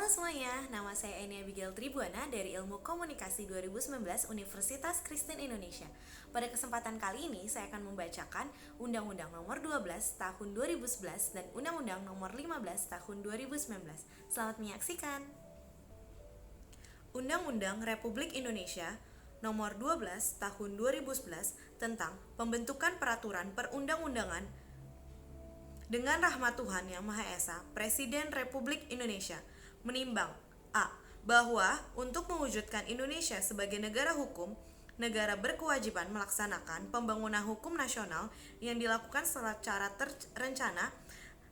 semuanya, nama saya Eni Abigail Tribuana dari Ilmu Komunikasi 2019 Universitas Kristen Indonesia. Pada kesempatan kali ini, saya akan membacakan Undang-Undang Nomor 12 Tahun 2011 dan Undang-Undang Nomor 15 Tahun 2019. Selamat menyaksikan. Undang-Undang Republik Indonesia Nomor 12 Tahun 2011 tentang pembentukan peraturan perundang-undangan dengan rahmat Tuhan Yang Maha Esa, Presiden Republik Indonesia menimbang A. Bahwa untuk mewujudkan Indonesia sebagai negara hukum, negara berkewajiban melaksanakan pembangunan hukum nasional yang dilakukan secara terencana,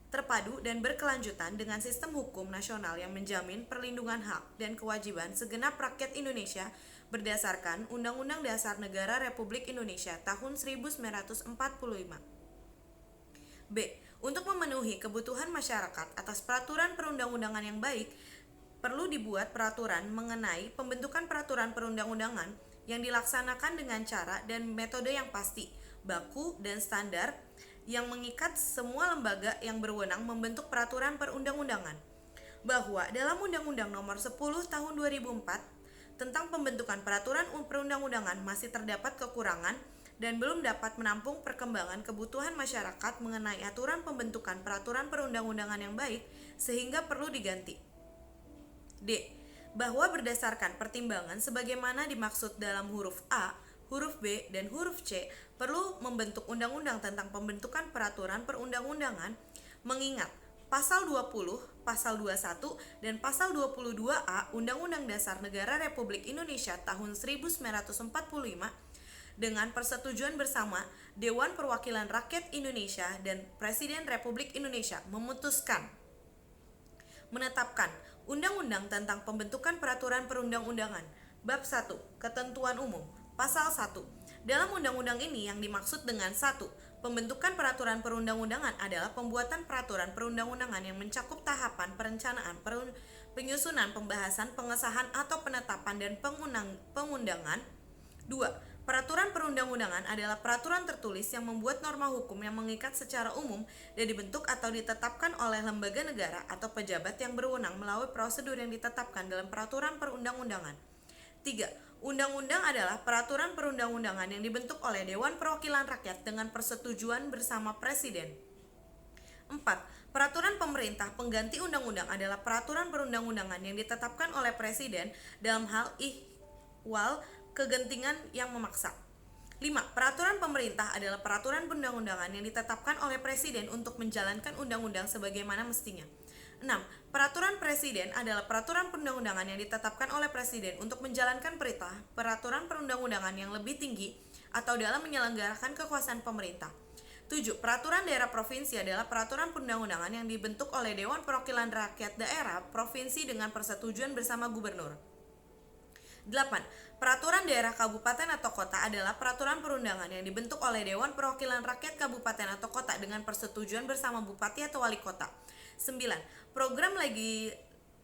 terpadu dan berkelanjutan dengan sistem hukum nasional yang menjamin perlindungan hak dan kewajiban segenap rakyat Indonesia berdasarkan Undang-Undang Dasar Negara Republik Indonesia tahun 1945. B. Untuk memenuhi kebutuhan masyarakat atas peraturan perundang-undangan yang baik, perlu dibuat peraturan mengenai pembentukan peraturan perundang-undangan yang dilaksanakan dengan cara dan metode yang pasti, baku, dan standar yang mengikat semua lembaga yang berwenang membentuk peraturan perundang-undangan. Bahwa dalam Undang-Undang Nomor 10 Tahun 2004 tentang pembentukan peraturan perundang-undangan masih terdapat kekurangan dan belum dapat menampung perkembangan kebutuhan masyarakat mengenai aturan pembentukan peraturan perundang-undangan yang baik sehingga perlu diganti. D. Bahwa berdasarkan pertimbangan sebagaimana dimaksud dalam huruf A, huruf B, dan huruf C, perlu membentuk undang-undang tentang pembentukan peraturan perundang-undangan mengingat Pasal 20, Pasal 21, dan Pasal 22A Undang-Undang Dasar Negara Republik Indonesia tahun 1945 dengan persetujuan bersama Dewan Perwakilan Rakyat Indonesia dan Presiden Republik Indonesia memutuskan menetapkan Undang-Undang tentang pembentukan peraturan perundang-undangan Bab 1 Ketentuan Umum Pasal 1. Dalam undang-undang ini yang dimaksud dengan 1. Pembentukan peraturan perundang-undangan adalah pembuatan peraturan perundang-undangan yang mencakup tahapan perencanaan, penyusunan, pembahasan, pengesahan atau penetapan dan pengundangan. 2. Peraturan perundang-undangan adalah peraturan tertulis yang membuat norma hukum yang mengikat secara umum dan dibentuk atau ditetapkan oleh lembaga negara atau pejabat yang berwenang melalui prosedur yang ditetapkan dalam peraturan perundang-undangan. 3. Undang-undang adalah peraturan perundang-undangan yang dibentuk oleh Dewan Perwakilan Rakyat dengan persetujuan bersama Presiden. 4. Peraturan pemerintah pengganti undang-undang adalah peraturan perundang-undangan yang ditetapkan oleh Presiden dalam hal ihwal kegentingan yang memaksa. 5. Peraturan pemerintah adalah peraturan perundang-undangan yang ditetapkan oleh Presiden untuk menjalankan undang-undang sebagaimana mestinya. 6. Peraturan Presiden adalah peraturan perundang-undangan yang ditetapkan oleh Presiden untuk menjalankan peraturan perundang-undangan yang lebih tinggi atau dalam menyelenggarakan kekuasaan pemerintah. 7. Peraturan daerah provinsi adalah peraturan perundang-undangan yang dibentuk oleh Dewan Perwakilan Rakyat Daerah Provinsi dengan persetujuan bersama Gubernur. 8. Peraturan daerah kabupaten atau kota adalah peraturan perundangan yang dibentuk oleh Dewan Perwakilan Rakyat Kabupaten atau Kota dengan persetujuan bersama Bupati atau Wali Kota. 9. Program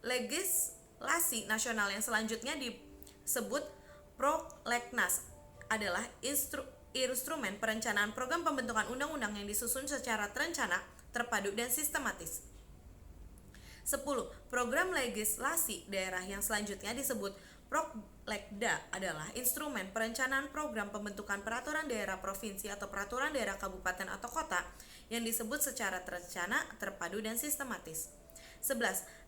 legislasi nasional yang selanjutnya disebut Prolegnas adalah instrumen perencanaan program pembentukan undang-undang yang disusun secara terencana, terpadu, dan sistematis. 10. Program legislasi daerah yang selanjutnya disebut Proglegda adalah instrumen perencanaan program pembentukan peraturan daerah provinsi atau peraturan daerah kabupaten atau kota yang disebut secara terencana, terpadu, dan sistematis. 11.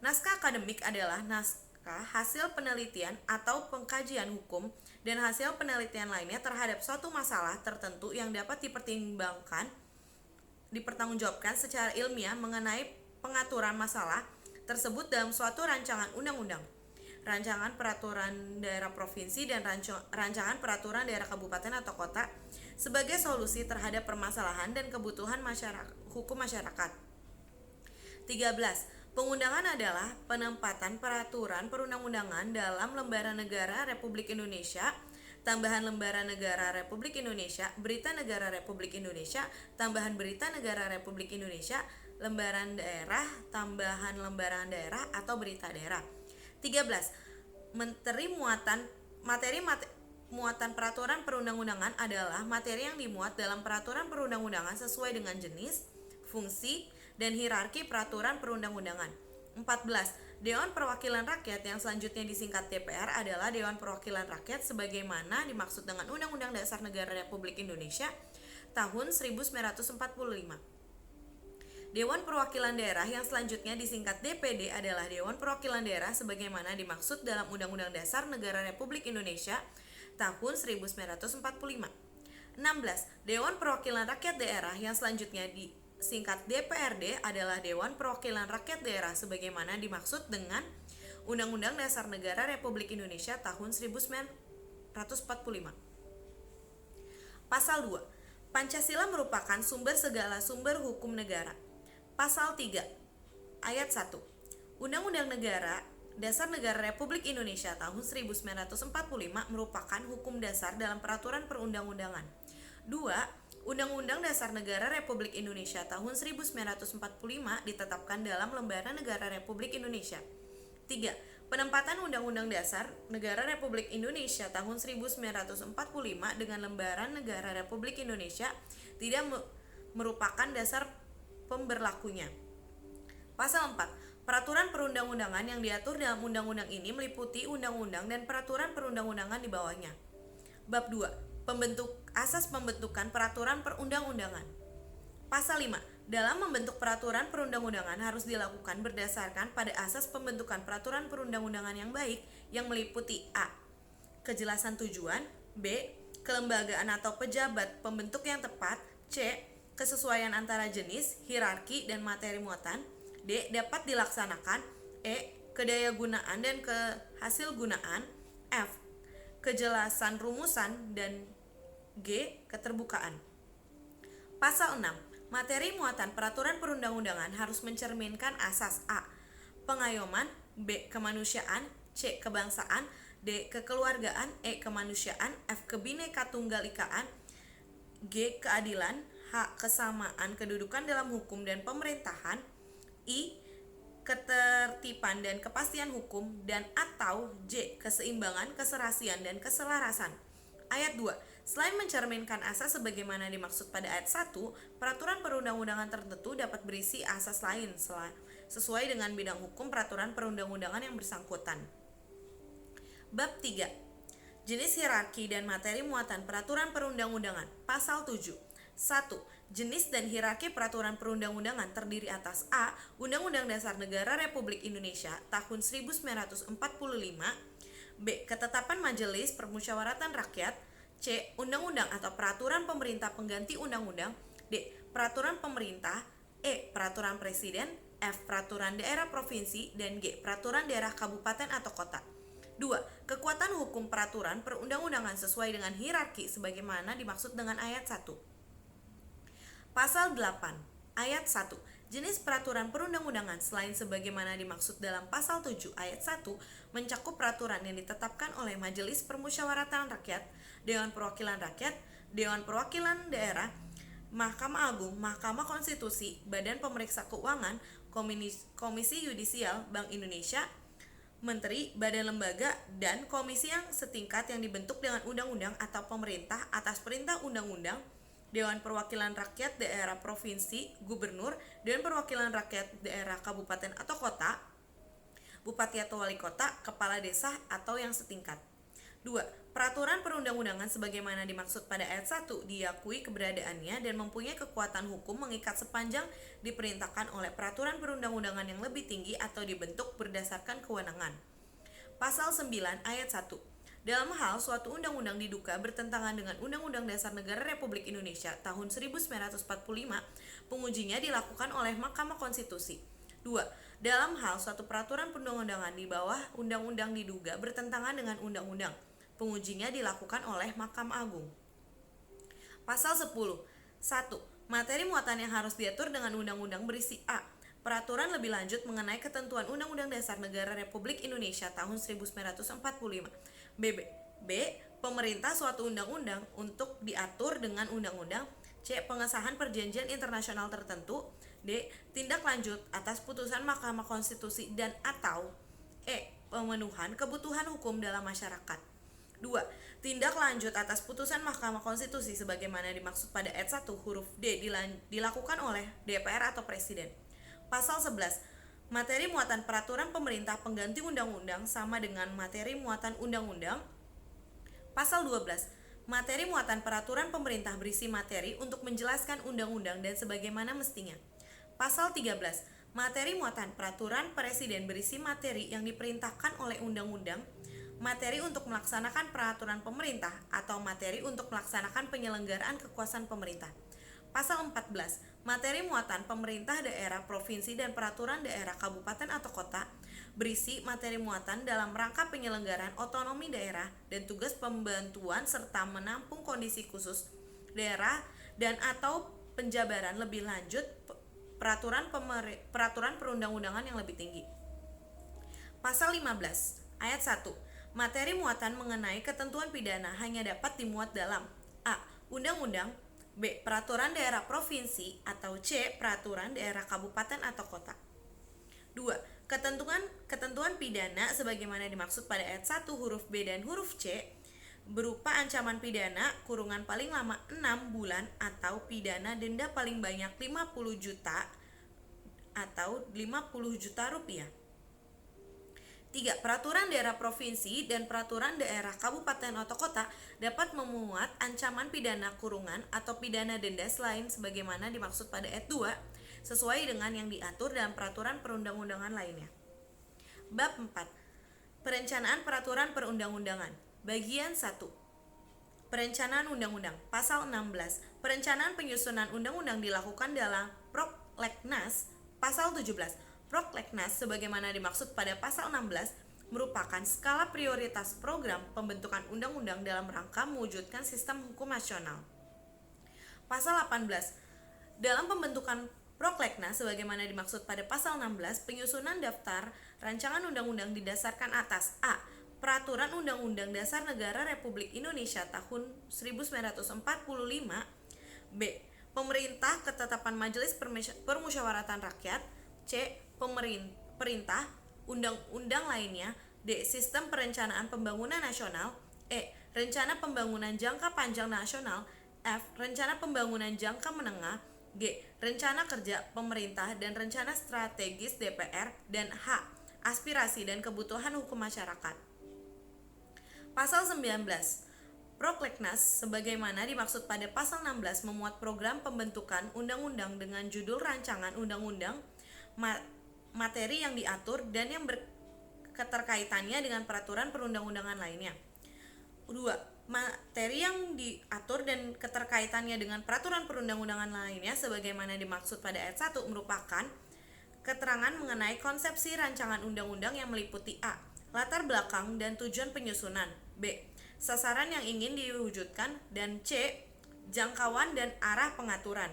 Naskah akademik adalah naskah hasil penelitian atau pengkajian hukum dan hasil penelitian lainnya terhadap suatu masalah tertentu yang dapat dipertanggungjawabkan secara ilmiah mengenai pengaturan masalah tersebut dalam suatu rancangan undang-undang, rancangan peraturan daerah provinsi, dan rancangan peraturan daerah kabupaten atau kota sebagai solusi terhadap permasalahan dan kebutuhan hukum masyarakat. 13. Pengundangan adalah penempatan peraturan perundang-undangan dalam lembaran negara Republik Indonesia, tambahan lembaran negara Republik Indonesia, berita negara Republik Indonesia, tambahan berita negara Republik Indonesia, lembaran daerah, tambahan lembaran daerah atau berita daerah. 13. Materi muatan peraturan perundang-undangan adalah materi yang dimuat dalam peraturan perundang-undangan sesuai dengan jenis, fungsi, dan hierarki peraturan perundang-undangan. 14. Dewan Perwakilan Rakyat yang selanjutnya disingkat DPR adalah Dewan Perwakilan Rakyat sebagaimana dimaksud dengan Undang-Undang Dasar Negara Republik Indonesia tahun 1945. Dewan Perwakilan Daerah yang selanjutnya disingkat DPD adalah Dewan Perwakilan Daerah sebagaimana dimaksud dalam Undang-Undang Dasar Negara Republik Indonesia tahun 1945. 16. Dewan Perwakilan Rakyat Daerah yang selanjutnya disingkat DPRD adalah Dewan Perwakilan Rakyat Daerah sebagaimana dimaksud dengan Undang-Undang Dasar Negara Republik Indonesia tahun 1945. Pasal 2. Pancasila merupakan sumber segala sumber hukum negara. Pasal 3 ayat 1. Undang-Undang Negara Dasar Negara Republik Indonesia tahun 1945 merupakan hukum dasar dalam peraturan perundang-undangan. 2. Undang-Undang Dasar Negara Republik Indonesia tahun 1945 ditetapkan dalam Lembaran Negara Republik Indonesia. 3. Penempatan Undang-Undang Dasar Negara Republik Indonesia tahun 1945 dengan Lembaran Negara Republik Indonesia tidak merupakan dasar pemberlakunya. Pasal 4. Peraturan perundang-undangan yang diatur dalam undang-undang ini meliputi undang-undang dan peraturan perundang-undangan di bawahnya. Bab 2. Asas pembentukan peraturan perundang-undangan. Pasal 5. Dalam membentuk peraturan perundang-undangan harus dilakukan berdasarkan pada asas pembentukan peraturan perundang-undangan yang baik yang meliputi A. Kejelasan tujuan, B. Kelembagaan atau pejabat pembentuk yang tepat, C. Kesesuaian antara jenis, hierarki, dan materi muatan, D. Dapat dilaksanakan, E. Kedayagunaan dan kehasilgunaan, F. Kejelasan rumusan, dan G. Keterbukaan. Pasal 6. Materi muatan peraturan perundang-undangan harus mencerminkan asas A. Pengayoman, B. Kemanusiaan, C. Kebangsaan, D. Kekeluargaan, E. Kemanusiaan, F. Kebinekatunggal-ikaan, G. Keadilan, H. Kesamaan kedudukan dalam hukum dan pemerintahan, I. Ketertiban dan kepastian hukum, dan atau J. Keseimbangan, keserasian, dan keselarasan. Ayat 2. Selain mencerminkan asas sebagaimana dimaksud pada ayat 1, peraturan perundang-undangan tertentu dapat berisi asas lain sesuai dengan bidang hukum peraturan perundang-undangan yang bersangkutan. Bab 3. Jenis hierarki dan materi muatan peraturan perundang-undangan. Pasal 7. 1. Jenis dan hierarki peraturan perundang-undangan terdiri atas A. Undang-Undang Dasar Negara Republik Indonesia tahun 1945, B. Ketetapan Majelis Permusyawaratan Rakyat, C. Undang-undang atau peraturan pemerintah pengganti undang-undang, D. Peraturan pemerintah, E. Peraturan presiden, F. Peraturan daerah provinsi, dan G. Peraturan daerah kabupaten atau kota. 2. Kekuatan hukum peraturan perundang-undangan sesuai dengan hierarki sebagaimana dimaksud dengan ayat 1. Pasal 8 ayat 1. Jenis peraturan perundang-undangan selain sebagaimana dimaksud dalam pasal 7 ayat 1 mencakup peraturan yang ditetapkan oleh Majelis Permusyawaratan Rakyat, Dewan Perwakilan Rakyat, Dewan Perwakilan Daerah, Mahkamah Agung, Mahkamah Konstitusi, Badan Pemeriksa Keuangan, Komisi Yudisial Bank Indonesia, Menteri, Badan Lembaga, dan komisi yang setingkat yang dibentuk dengan undang-undang atau pemerintah atas perintah undang-undang, Dewan Perwakilan Rakyat Daerah Provinsi, Gubernur, Dewan Perwakilan Rakyat Daerah Kabupaten atau Kota, Bupati atau Wali Kota, Kepala Desa, atau yang setingkat. 2. Peraturan perundang-undangan sebagaimana dimaksud pada ayat 1 diakui keberadaannya dan mempunyai kekuatan hukum mengikat sepanjang diperintahkan oleh peraturan perundang-undangan yang lebih tinggi atau dibentuk berdasarkan kewenangan. Pasal 9 ayat 1. Dalam hal suatu undang-undang diduga bertentangan dengan Undang-Undang Dasar Negara Republik Indonesia tahun 1945, pengujinya dilakukan oleh Mahkamah Konstitusi. 2. Dalam hal suatu peraturan perundang-undangan di bawah undang-undang diduga bertentangan dengan undang-undang, pengujinya dilakukan oleh Mahkamah Agung. Pasal 10. 1. Materi muatan yang harus diatur dengan undang-undang berisi A. Peraturan lebih lanjut mengenai ketentuan Undang-Undang Dasar Negara Republik Indonesia tahun 1945. B. Pemerintah suatu undang-undang untuk diatur dengan undang-undang. C. Pengesahan perjanjian internasional tertentu. D. Tindak lanjut atas putusan Mahkamah Konstitusi dan atau E. Pemenuhan kebutuhan hukum dalam masyarakat. 2. Tindak lanjut atas putusan Mahkamah Konstitusi sebagaimana dimaksud pada ayat 1 huruf D dilakukan oleh DPR atau Presiden. Pasal 11. Materi muatan peraturan pemerintah pengganti undang-undang sama dengan materi muatan undang-undang. Pasal 12. Materi muatan peraturan pemerintah berisi materi untuk menjelaskan undang-undang dan sebagaimana mestinya. Pasal 13. Materi muatan peraturan presiden berisi materi yang diperintahkan oleh undang-undang, materi untuk melaksanakan peraturan pemerintah atau materi untuk melaksanakan penyelenggaraan kekuasaan pemerintah. Pasal 14. Materi muatan pemerintah daerah, provinsi, dan peraturan daerah kabupaten atau kota berisi materi muatan dalam rangka penyelenggaraan otonomi daerah dan tugas pembantuan serta menampung kondisi khusus daerah dan atau penjabaran lebih lanjut peraturan perundang-undangan yang lebih tinggi. Pasal 15 ayat 1. Materi muatan mengenai ketentuan pidana hanya dapat dimuat dalam A. Undang-undang, B. Peraturan daerah provinsi, atau C. Peraturan daerah kabupaten atau kota. 2. Ketentuan pidana sebagaimana dimaksud pada ayat 1 huruf B dan huruf C berupa ancaman pidana kurungan paling lama 6 bulan atau pidana denda paling banyak 50 juta atau 50 juta rupiah. 3. Peraturan daerah provinsi dan peraturan daerah kabupaten atau kota dapat memuat ancaman pidana kurungan atau pidana denda selain sebagaimana dimaksud pada ayat 2 sesuai dengan yang diatur dalam peraturan perundang-undangan lainnya. Bab 4. Perencanaan peraturan perundang-undangan. Bagian 1. Perencanaan undang-undang. Pasal 16. Perencanaan penyusunan undang-undang dilakukan dalam Prolegnas. Pasal 17. Prolegnas sebagaimana dimaksud pada pasal 16 merupakan skala prioritas program pembentukan undang-undang dalam rangka mewujudkan sistem hukum nasional. Pasal 18. Dalam pembentukan Prolegnas sebagaimana dimaksud pada pasal 16, penyusunan daftar rancangan undang-undang didasarkan atas A. Peraturan Undang-Undang Dasar Negara Republik Indonesia tahun 1945, B. Pemerintah Ketetapan Majelis Permusyawaratan Rakyat, C. Perintah undang-undang lainnya, D. Sistem Perencanaan Pembangunan Nasional, E. Rencana Pembangunan Jangka Panjang Nasional, F. Rencana Pembangunan Jangka Menengah, G. Rencana Kerja Pemerintah dan Rencana Strategis DPR, dan H. Aspirasi dan Kebutuhan Hukum Masyarakat. Pasal 19. Prolegnas sebagaimana dimaksud pada pasal 16 memuat program pembentukan undang-undang dengan judul rancangan undang-undang, materi yang diatur dan yang berketerkaitannya dengan peraturan perundang-undangan lainnya. 2. Materi yang diatur dan keterkaitannya dengan peraturan perundang-undangan lainnya sebagaimana dimaksud pada ayat 1 merupakan keterangan mengenai konsepsi rancangan undang-undang yang meliputi A. Latar belakang dan tujuan penyusunan, B. Sasaran yang ingin diwujudkan, dan C. Jangkauan dan arah pengaturan.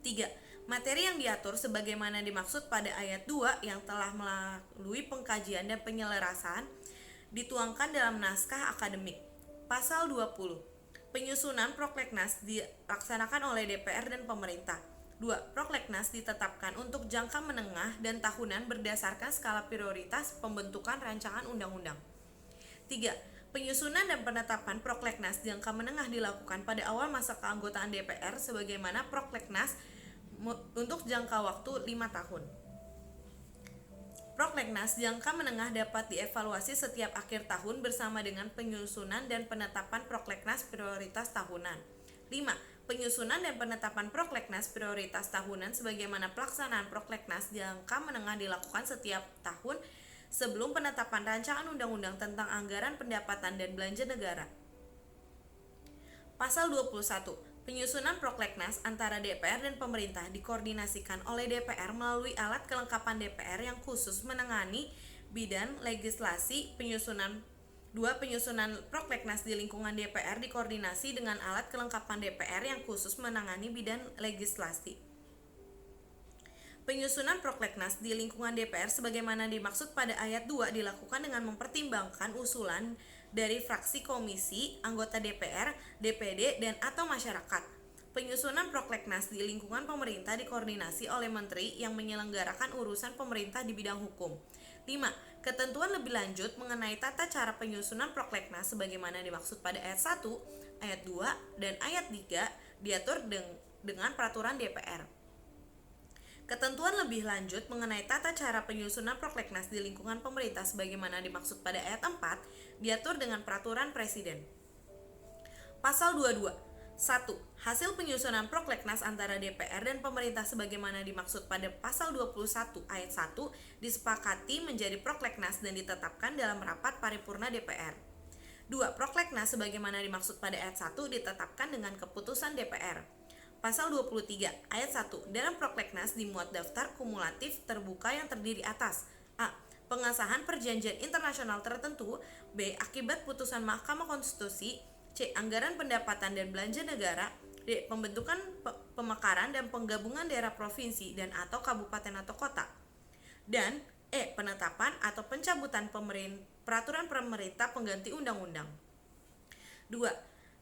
3. Materi yang diatur sebagaimana dimaksud pada ayat 2 yang telah melalui pengkajian dan penyelarasan dituangkan dalam naskah akademik. Pasal 20. Penyusunan Prolegnas dilaksanakan oleh DPR dan pemerintah. 2. Prolegnas ditetapkan untuk jangka menengah dan tahunan berdasarkan skala prioritas pembentukan rancangan undang-undang. 3. Penyusunan dan penetapan Prolegnas jangka menengah dilakukan pada awal masa keanggotaan DPR sebagaimana Prolegnas untuk jangka waktu 5 tahun. Prolegnas jangka menengah dapat dievaluasi setiap akhir tahun bersama dengan penyusunan dan penetapan Prolegnas prioritas tahunan. 5. Penyusunan dan penetapan Prolegnas prioritas tahunan sebagaimana pelaksanaan Prolegnas jangka menengah dilakukan setiap tahun sebelum penetapan rancangan undang-undang tentang anggaran pendapatan dan belanja negara. Pasal 21. Penyusunan Prolegnas antara DPR dan pemerintah dikoordinasikan oleh DPR melalui alat kelengkapan DPR yang khusus menangani bidang legislasi. Penyusunan Prolegnas di lingkungan DPR dikoordinasi dengan alat kelengkapan DPR yang khusus menangani bidang legislasi. Penyusunan Prolegnas di lingkungan DPR sebagaimana dimaksud pada ayat 2 dilakukan dengan mempertimbangkan usulan dari fraksi, komisi, anggota DPR, DPD, dan atau masyarakat. Penyusunan Prolegnas di lingkungan pemerintah dikoordinasi oleh menteri yang menyelenggarakan urusan pemerintah di bidang hukum. 5. Ketentuan lebih lanjut mengenai tata cara penyusunan Prolegnas sebagaimana dimaksud pada ayat 1, ayat 2, dan ayat 3 diatur dengan peraturan DPR. Ketentuan lebih lanjut mengenai tata cara penyusunan Prolegnas di lingkungan pemerintah sebagaimana dimaksud pada ayat 4 diatur dengan peraturan presiden. Pasal 22. 1. Hasil penyusunan Prolegnas antara DPR dan pemerintah sebagaimana dimaksud pada pasal 21 ayat 1 disepakati menjadi Prolegnas dan ditetapkan dalam rapat paripurna DPR. 2. Prolegnas sebagaimana dimaksud pada ayat 1 ditetapkan dengan keputusan DPR. Pasal 23 ayat 1. Dalam Prolegnas dimuat daftar kumulatif terbuka yang terdiri atas: A. Pengesahan perjanjian internasional tertentu. B. Akibat putusan Mahkamah Konstitusi. C. Anggaran pendapatan dan belanja negara. D. Pembentukan pemekaran dan penggabungan daerah provinsi dan atau kabupaten atau kota. Dan E. Penetapan atau pencabutan peraturan pemerintah pengganti undang-undang. 2.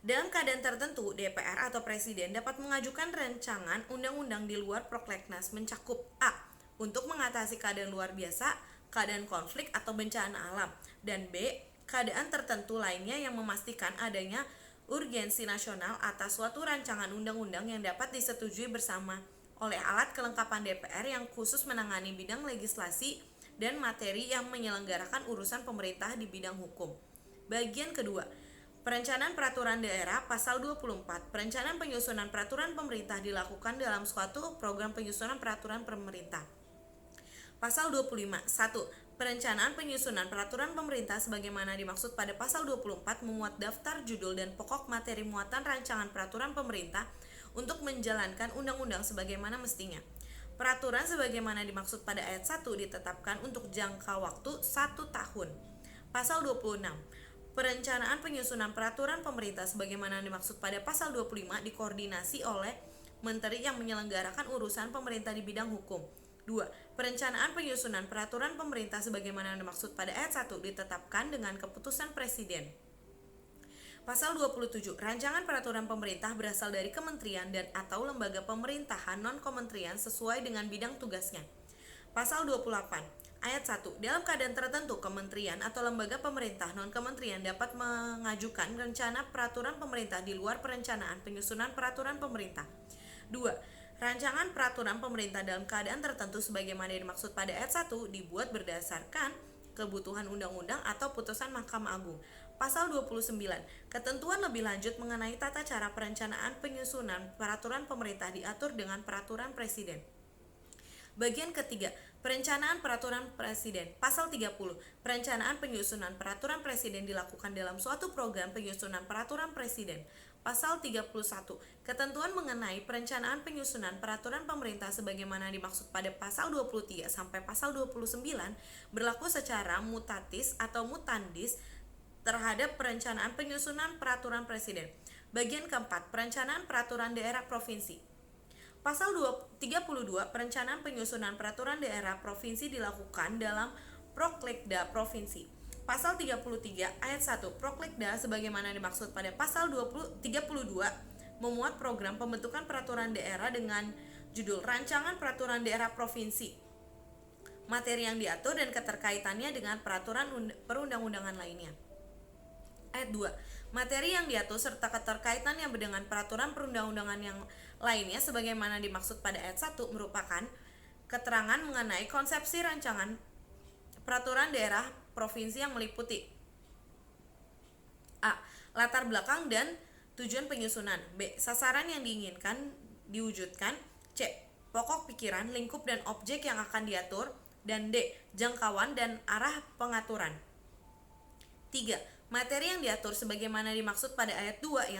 Dalam keadaan tertentu, DPR atau Presiden dapat mengajukan rancangan undang-undang di luar Prolegnas mencakup: A. Untuk mengatasi keadaan luar biasa, keadaan konflik atau bencana alam, dan B. Keadaan tertentu lainnya yang memastikan adanya urgensi nasional atas suatu rancangan undang-undang yang dapat disetujui bersama oleh alat kelengkapan DPR yang khusus menangani bidang legislasi dan materi yang menyelenggarakan urusan pemerintah di bidang hukum. Bagian kedua, perencanaan peraturan daerah. Pasal 24. Perencanaan penyusunan peraturan pemerintah dilakukan dalam suatu program penyusunan peraturan pemerintah. Pasal 25. 1. Perencanaan penyusunan peraturan pemerintah sebagaimana dimaksud pada pasal 24 memuat daftar judul dan pokok materi muatan rancangan peraturan pemerintah untuk menjalankan undang-undang sebagaimana mestinya. Peraturan sebagaimana dimaksud pada ayat 1 ditetapkan untuk jangka waktu 1 tahun. Pasal 26. Perencanaan penyusunan peraturan pemerintah sebagaimana dimaksud pada pasal 25 dikoordinasi oleh menteri yang menyelenggarakan urusan pemerintah di bidang hukum. 2. Perencanaan penyusunan peraturan pemerintah sebagaimana dimaksud pada ayat 1 ditetapkan dengan keputusan presiden. Pasal 27. Rancangan peraturan pemerintah berasal dari kementerian dan atau lembaga pemerintahan non-kementerian sesuai dengan bidang tugasnya. Pasal 28. Ayat 1. Dalam keadaan tertentu, kementerian atau lembaga pemerintah non-kementerian dapat mengajukan rencana peraturan pemerintah di luar perencanaan penyusunan peraturan pemerintah. 2. Rancangan peraturan pemerintah dalam keadaan tertentu sebagaimana dimaksud pada ayat 1 dibuat berdasarkan kebutuhan undang-undang atau putusan Mahkamah Agung. Pasal 29. Ketentuan lebih lanjut mengenai tata cara perencanaan penyusunan peraturan pemerintah diatur dengan peraturan presiden. Bagian ketiga, perencanaan peraturan presiden. Pasal 30. Perencanaan penyusunan peraturan presiden dilakukan dalam suatu program penyusunan peraturan presiden. Pasal 31. Ketentuan mengenai perencanaan penyusunan peraturan pemerintah sebagaimana dimaksud pada pasal 23 sampai pasal 29 berlaku secara mutatis atau mutandis terhadap perencanaan penyusunan peraturan presiden. Bagian keempat, perencanaan peraturan daerah provinsi. Pasal 32. Perencanaan penyusunan peraturan daerah provinsi dilakukan dalam Proklegda provinsi. Pasal 33 ayat 1 Proklegda sebagaimana dimaksud pada pasal 32 memuat program pembentukan peraturan daerah dengan judul Rancangan Peraturan Daerah Provinsi, materi yang diatur dan keterkaitannya dengan peraturan perundang-undangan lainnya. Ayat 2. Materi yang diatur serta keterkaitan yang dengan peraturan perundang-undangan yang lainnya sebagaimana dimaksud pada ayat 1 merupakan keterangan mengenai konsepsi rancangan peraturan daerah provinsi yang meliputi: A. Latar belakang dan tujuan penyusunan. B. Sasaran yang diinginkan diwujudkan. C. Pokok pikiran, lingkup dan objek yang akan diatur. Dan D. Jangkauan dan arah pengaturan. 3. Materi yang diatur sebagaimana dimaksud pada ayat 2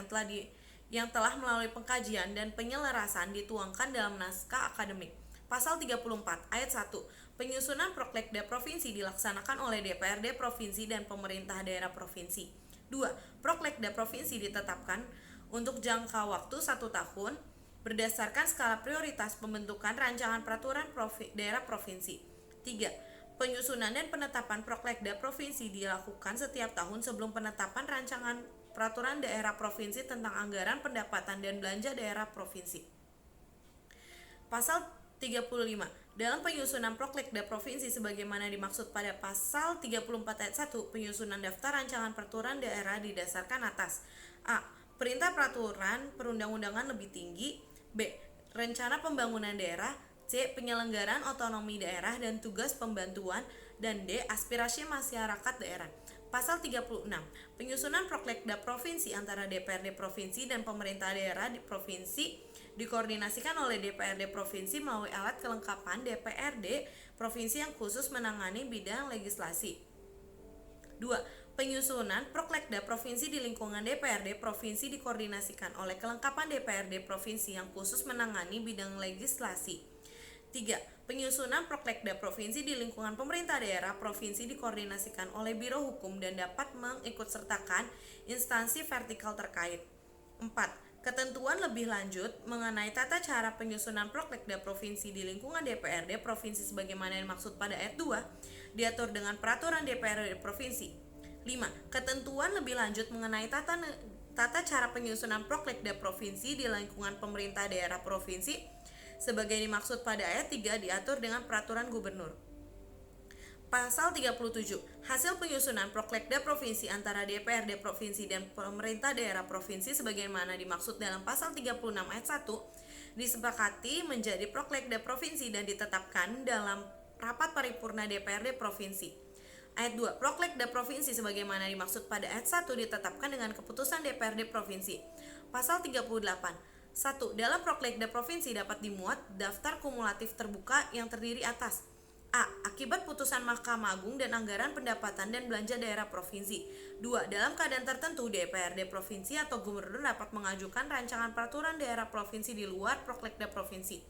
yang telah melalui pengkajian dan penyelarasan dituangkan dalam naskah akademik. Pasal 34 ayat 1. Penyusunan Proklegda provinsi dilaksanakan oleh DPRD provinsi dan pemerintah daerah provinsi. 2. Proklegda provinsi ditetapkan untuk jangka waktu 1 tahun berdasarkan skala prioritas pembentukan rancangan peraturan daerah provinsi. 3. Penyusunan dan penetapan Proklegda provinsi dilakukan setiap tahun sebelum penetapan rancangan peraturan daerah provinsi tentang anggaran pendapatan dan belanja daerah provinsi. Pasal 35. Dalam penyusunan Proklegda provinsi sebagaimana dimaksud pada pasal 34 ayat 1, penyusunan daftar rancangan peraturan daerah didasarkan atas: A. Perintah peraturan perundang-undangan lebih tinggi. B. Rencana pembangunan daerah. C. Penyelenggaraan otonomi daerah dan tugas pembantuan, dan D. Aspirasi masyarakat daerah. Pasal 36. Penyusunan Prokletda provinsi antara DPRD provinsi dan pemerintah daerah di provinsi dikoordinasikan oleh DPRD provinsi melalui alat kelengkapan DPRD provinsi yang khusus menangani bidang legislasi. 2. Penyusunan Prokletda provinsi di lingkungan DPRD provinsi dikoordinasikan oleh kelengkapan DPRD provinsi yang khusus menangani bidang legislasi. 3. Penyusunan Prokletda provinsi di lingkungan pemerintah daerah provinsi dikoordinasikan oleh Biro Hukum dan dapat mengikutsertakan instansi vertikal terkait. 4. Ketentuan lebih lanjut mengenai tata cara penyusunan Prokletda provinsi di lingkungan DPRD provinsi sebagaimana dimaksud pada ayat 2 diatur dengan peraturan DPRD provinsi. 5. Ketentuan lebih lanjut mengenai tata cara penyusunan Prokletda provinsi di lingkungan pemerintah daerah provinsi sebagai dimaksud pada ayat 3 diatur dengan peraturan gubernur. Pasal 37. Hasil penyusunan Prokletda provinsi antara DPRD provinsi dan pemerintah daerah provinsi sebagaimana dimaksud dalam pasal 36 ayat 1 disepakati menjadi Prokletda provinsi dan ditetapkan dalam rapat paripurna DPRD provinsi. Ayat 2. Prokletda provinsi sebagaimana dimaksud pada ayat 1 ditetapkan dengan keputusan DPRD provinsi. Pasal 38. 1. Dalam Prokletda provinsi dapat dimuat daftar kumulatif terbuka yang terdiri atas A. Akibat putusan Mahkamah Agung dan anggaran pendapatan dan belanja daerah provinsi. 2. Dalam keadaan tertentu DPRD provinsi atau gubernur dapat mengajukan rancangan peraturan daerah provinsi di luar Prokletda provinsi.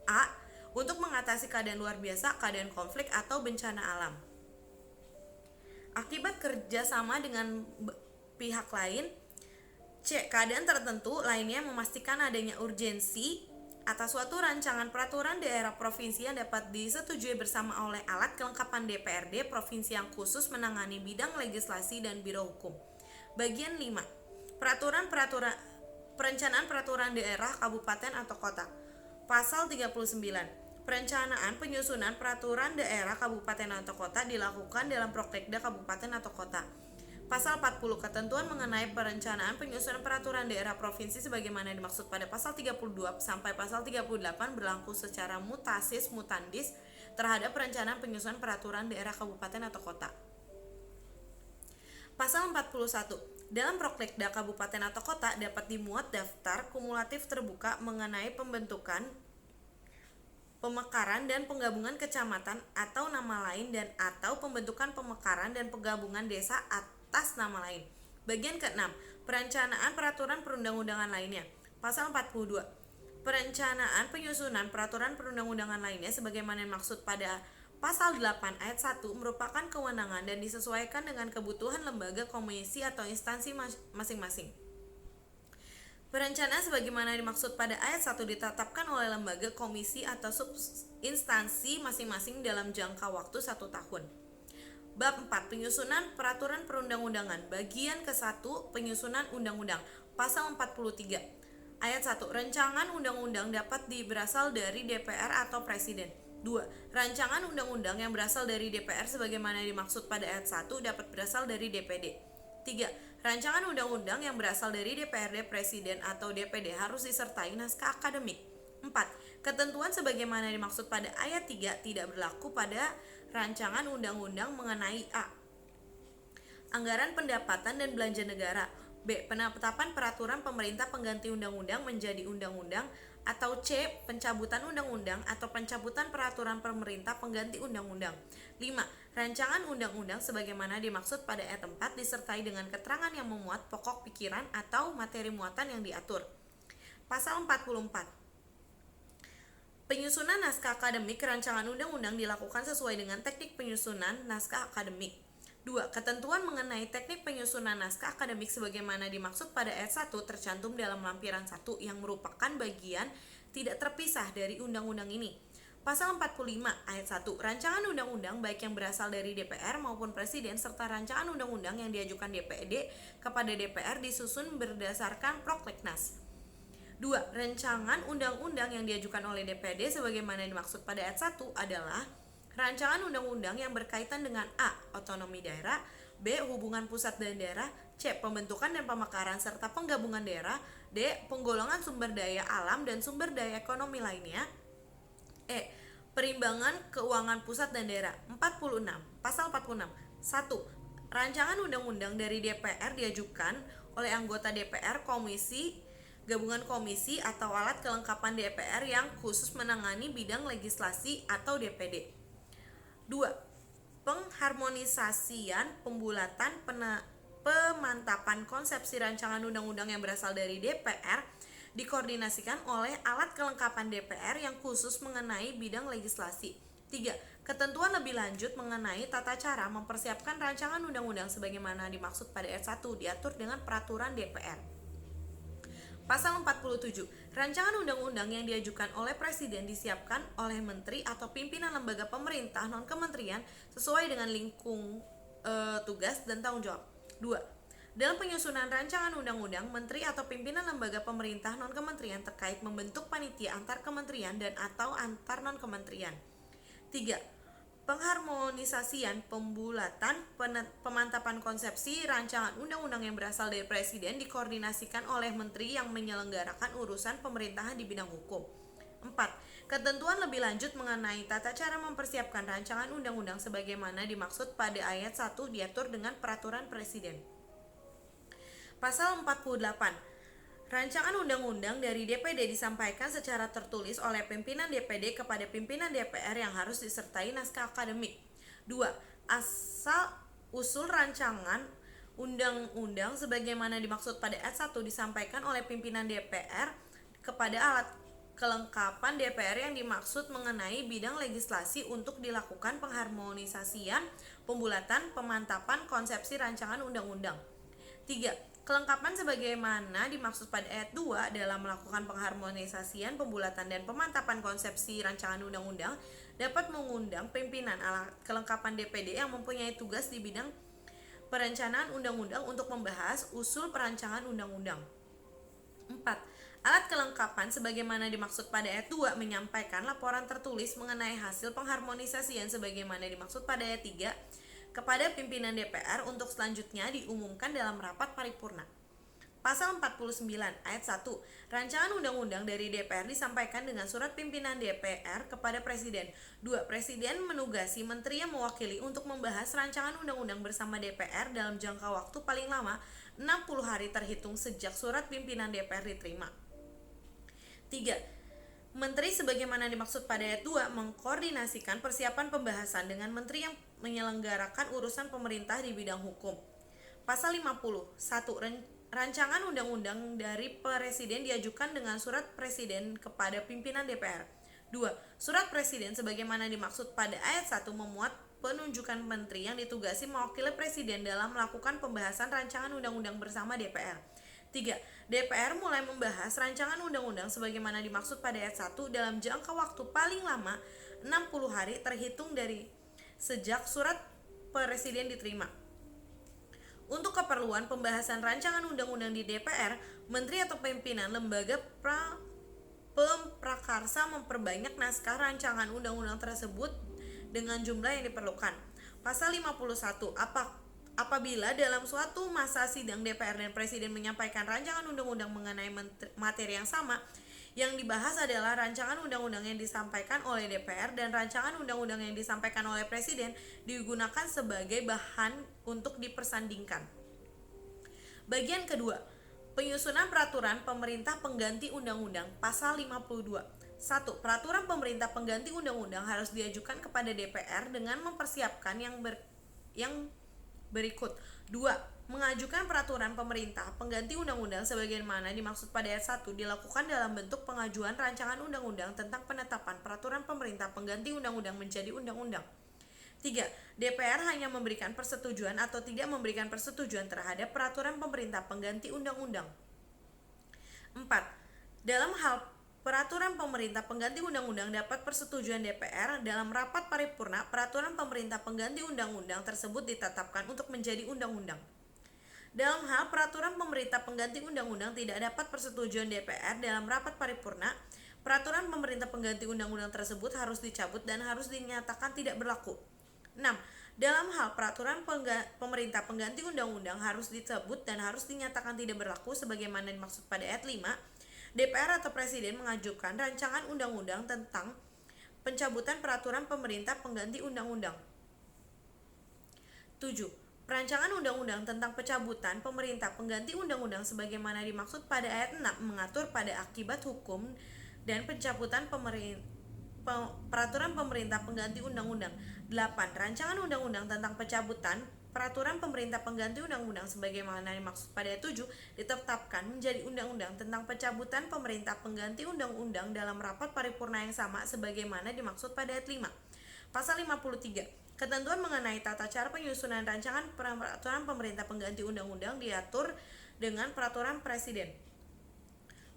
A. Untuk mengatasi keadaan luar biasa, keadaan konflik atau bencana alam. Akibat kerjasama dengan pihak lain. C. Keadaan tertentu lainnya memastikan adanya urgensi atas suatu rancangan peraturan daerah provinsi yang dapat disetujui bersama oleh alat kelengkapan DPRD provinsi yang khusus menangani bidang legislasi dan Biro Hukum. Bagian 5. Perencanaan peraturan daerah, kabupaten atau kota. Pasal 39. Perencanaan penyusunan peraturan daerah, kabupaten atau kota dilakukan dalam Prokletda kabupaten atau kota. Pasal 40. Ketentuan mengenai perencanaan penyusunan peraturan daerah provinsi sebagaimana dimaksud pada pasal 32 sampai pasal 38 berlaku secara mutatis mutandis terhadap perencanaan penyusunan peraturan daerah, kabupaten atau kota. Pasal 41. Dalam Prokletda kabupaten atau kota dapat dimuat daftar kumulatif terbuka mengenai pembentukan, pemekaran dan penggabungan kecamatan atau nama lain dan atau pembentukan pemekaran dan penggabungan desa atas nama lain. Bagian ke-6. Perencanaan peraturan perundang-undangan lainnya. Pasal 42. Perencanaan penyusunan peraturan perundang-undangan lainnya sebagaimana dimaksud pada pasal 8 ayat 1 merupakan kewenangan dan disesuaikan dengan kebutuhan lembaga, komisi atau instansi masing-masing. Perencanaan sebagaimana dimaksud pada ayat 1 ditetapkan oleh lembaga, komisi atau subinstansi masing-masing dalam jangka waktu 1 tahun. Bab 4. Penyusunan peraturan perundang-undangan. Bagian ke-1. Penyusunan undang-undang. Pasal 43. Ayat 1. Rancangan undang-undang dapat berasal dari DPR atau Presiden. 2. Rancangan undang-undang yang berasal dari DPR sebagaimana dimaksud pada ayat 1 dapat berasal dari DPD. 3. Rancangan undang-undang yang berasal dari DPRD, Presiden, atau DPD harus disertai naskah akademik. 4. Ketentuan sebagaimana dimaksud pada ayat 3 tidak berlaku pada rancangan undang-undang mengenai A. Anggaran pendapatan dan belanja negara. B. Penetapan peraturan pemerintah pengganti undang-undang menjadi undang-undang, atau C. Pencabutan undang-undang atau pencabutan peraturan pemerintah pengganti undang-undang. 5. Rancangan undang-undang sebagaimana dimaksud pada ayat 4 disertai dengan keterangan yang memuat pokok pikiran atau materi muatan yang diatur. Pasal 44. Penyusunan naskah akademik rancangan undang-undang dilakukan sesuai dengan teknik penyusunan naskah akademik. 2. Ketentuan mengenai teknik penyusunan naskah akademik sebagaimana dimaksud pada ayat 1 tercantum dalam lampiran 1 yang merupakan bagian tidak terpisah dari undang-undang ini. Pasal 45 ayat 1. Rancangan undang-undang baik yang berasal dari DPR maupun Presiden serta rancangan undang-undang yang diajukan DPD kepada DPR disusun berdasarkan Prokletnas. 2. Rancangan undang-undang yang diajukan oleh DPD sebagaimana dimaksud pada ayat 1 adalah rancangan undang-undang yang berkaitan dengan A. Otonomi daerah, B. Hubungan pusat dan daerah, C. Pembentukan dan pemekaran serta penggabungan daerah, D. Penggolongan sumber daya alam dan sumber daya ekonomi lainnya, Perimbangan keuangan pusat dan daerah. 46. Pasal 46. 1. Rancangan undang-undang dari DPR diajukan oleh anggota DPR, komisi, gabungan komisi, atau alat kelengkapan DPR yang khusus menangani bidang legislasi atau DPD. 2. Pengharmonisasian, pembulatan, pemantapan konsepsi rancangan undang-undang yang berasal dari DPR dikoordinasikan oleh alat kelengkapan DPR yang khusus mengenai bidang legislasi. 3. Ketentuan lebih lanjut mengenai tata cara mempersiapkan rancangan undang-undang sebagaimana dimaksud pada ayat 1 diatur dengan peraturan DPR. Pasal 47. Rancangan undang-undang yang diajukan oleh Presiden disiapkan oleh Menteri atau pimpinan lembaga pemerintah non-kementerian sesuai dengan lingkung tugas dan tanggung jawab. 2. Dalam penyusunan rancangan undang-undang, Menteri atau pimpinan lembaga pemerintah non-kementerian terkait membentuk panitia antar kementerian dan atau antar non-kementerian. 3. Pengharmonisasian, pembulatan, pemantapan konsepsi rancangan undang-undang yang berasal dari Presiden dikoordinasikan oleh Menteri yang menyelenggarakan urusan pemerintahan di bidang hukum. 4. Ketentuan lebih lanjut mengenai tata cara mempersiapkan rancangan undang-undang sebagaimana dimaksud pada ayat 1 diatur dengan peraturan Presiden. Pasal 48. Rancangan undang-undang dari DPD disampaikan secara tertulis oleh pimpinan DPD kepada pimpinan DPR yang harus disertai naskah akademik. 2. Asal usul rancangan undang-undang sebagaimana dimaksud pada ayat 1 disampaikan oleh pimpinan DPR kepada alat kelengkapan DPR yang dimaksud mengenai bidang legislasi untuk dilakukan pengharmonisasian, pembulatan, pemantapan konsepsi rancangan undang-undang. 3. Kelengkapan sebagaimana dimaksud pada ayat 2 dalam melakukan pengharmonisasian, pembulatan, dan pemantapan konsepsi rancangan undang-undang dapat mengundang pimpinan alat kelengkapan DPD yang mempunyai tugas di bidang perencanaan undang-undang untuk membahas usul perancangan undang-undang. 4. Alat kelengkapan sebagaimana dimaksud pada ayat 2 menyampaikan laporan tertulis mengenai hasil pengharmonisasian sebagaimana dimaksud pada ayat 3 kepada pimpinan DPR untuk selanjutnya diumumkan dalam rapat paripurna. Pasal 49 ayat 1. Rancangan undang-undang dari DPR disampaikan dengan surat pimpinan DPR kepada Presiden. 2. Presiden menugasi menteri yang mewakili untuk membahas rancangan undang-undang bersama DPR dalam jangka waktu paling lama 60 hari terhitung sejak surat pimpinan DPR diterima. 3. Menteri sebagaimana dimaksud pada ayat 2 mengkoordinasikan persiapan pembahasan dengan menteri yang menyelenggarakan urusan pemerintah di bidang hukum. Pasal 50. 1. Rancangan undang-undang dari Presiden diajukan dengan surat Presiden kepada pimpinan DPR. 2. Surat Presiden sebagaimana dimaksud pada ayat 1 memuat penunjukan menteri yang ditugasi mewakili Presiden dalam melakukan pembahasan rancangan undang-undang bersama DPR. 3. DPR mulai membahas rancangan undang-undang sebagaimana dimaksud pada ayat 1 dalam jangka waktu paling lama 60 hari terhitung dari sejak surat Presiden diterima. Untuk keperluan pembahasan rancangan undang-undang di DPR, menteri atau pimpinan lembaga pemprakarsa memperbanyak naskah rancangan undang-undang tersebut dengan jumlah yang diperlukan. Pasal 51. Apabila dalam suatu masa sidang DPR dan Presiden menyampaikan rancangan undang-undang mengenai materi yang sama, yang dibahas adalah rancangan undang-undang yang disampaikan oleh DPR dan rancangan undang-undang yang disampaikan oleh Presiden digunakan sebagai bahan untuk dipersandingkan. Bagian kedua, penyusunan peraturan pemerintah pengganti undang-undang. Pasal 52. 1. Peraturan pemerintah pengganti undang-undang harus diajukan kepada DPR dengan mempersiapkan yang berikut. 2. Mengajukan peraturan pemerintah pengganti undang-undang sebagaimana dimaksud pada ayat 1 dilakukan dalam bentuk pengajuan rancangan undang-undang tentang penetapan peraturan pemerintah pengganti undang-undang menjadi undang-undang. 3. DPR hanya memberikan persetujuan atau tidak memberikan persetujuan terhadap peraturan pemerintah pengganti undang-undang. 4. Dalam hal peraturan pemerintah pengganti undang-undang dapat persetujuan DPR dalam rapat paripurna, peraturan pemerintah pengganti undang-undang tersebut ditetapkan untuk menjadi undang-undang. Dalam hal peraturan pemerintah pengganti undang-undang tidak dapat persetujuan DPR dalam rapat paripurna, peraturan pemerintah pengganti undang-undang tersebut harus dicabut dan harus dinyatakan tidak berlaku. 6. Dalam hal peraturan pemerintah pengganti undang-undang harus dicabut dan harus dinyatakan tidak berlaku sebagaimana dimaksud pada ayat 5, DPR atau Presiden mengajukan rancangan undang-undang tentang pencabutan peraturan pemerintah pengganti undang-undang. 7. Perancangan undang-undang tentang pencabutan pemerintah pengganti undang-undang sebagaimana dimaksud pada ayat 6 mengatur pada akibat hukum dan pencabutan peraturan pemerintah pengganti undang-undang. 8. Rancangan undang-undang tentang pencabutan peraturan pemerintah pengganti undang-undang sebagaimana dimaksud pada ayat 7 ditetapkan menjadi undang-undang tentang pencabutan pemerintah pengganti undang-undang dalam rapat paripurna yang sama sebagaimana dimaksud pada ayat 5. Pasal 53. Ketentuan mengenai tata cara penyusunan rancangan peraturan pemerintah pengganti undang-undang diatur dengan peraturan presiden.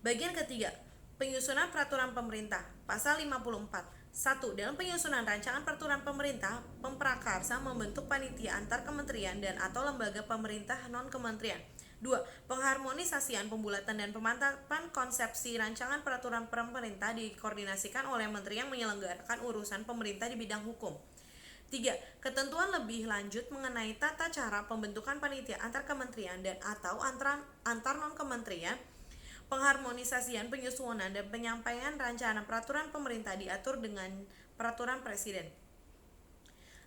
Bagian ketiga, penyusunan peraturan pemerintah. Pasal 54. 1. Dalam penyusunan rancangan peraturan pemerintah, Pemprakarsa membentuk panitia antar kementerian dan atau lembaga pemerintah non-kementerian. 2. Pengharmonisasian, pembulatan dan pemantapan konsepsi rancangan peraturan pemerintah dikoordinasikan oleh menteri yang menyelenggarakan urusan pemerintah di bidang hukum. 3. Ketentuan lebih lanjut mengenai tata cara pembentukan panitia antar kementerian dan atau antar non-kementerian. Pengharmonisasian, penyusunan, dan penyampaian rancangan peraturan pemerintah diatur dengan peraturan presiden.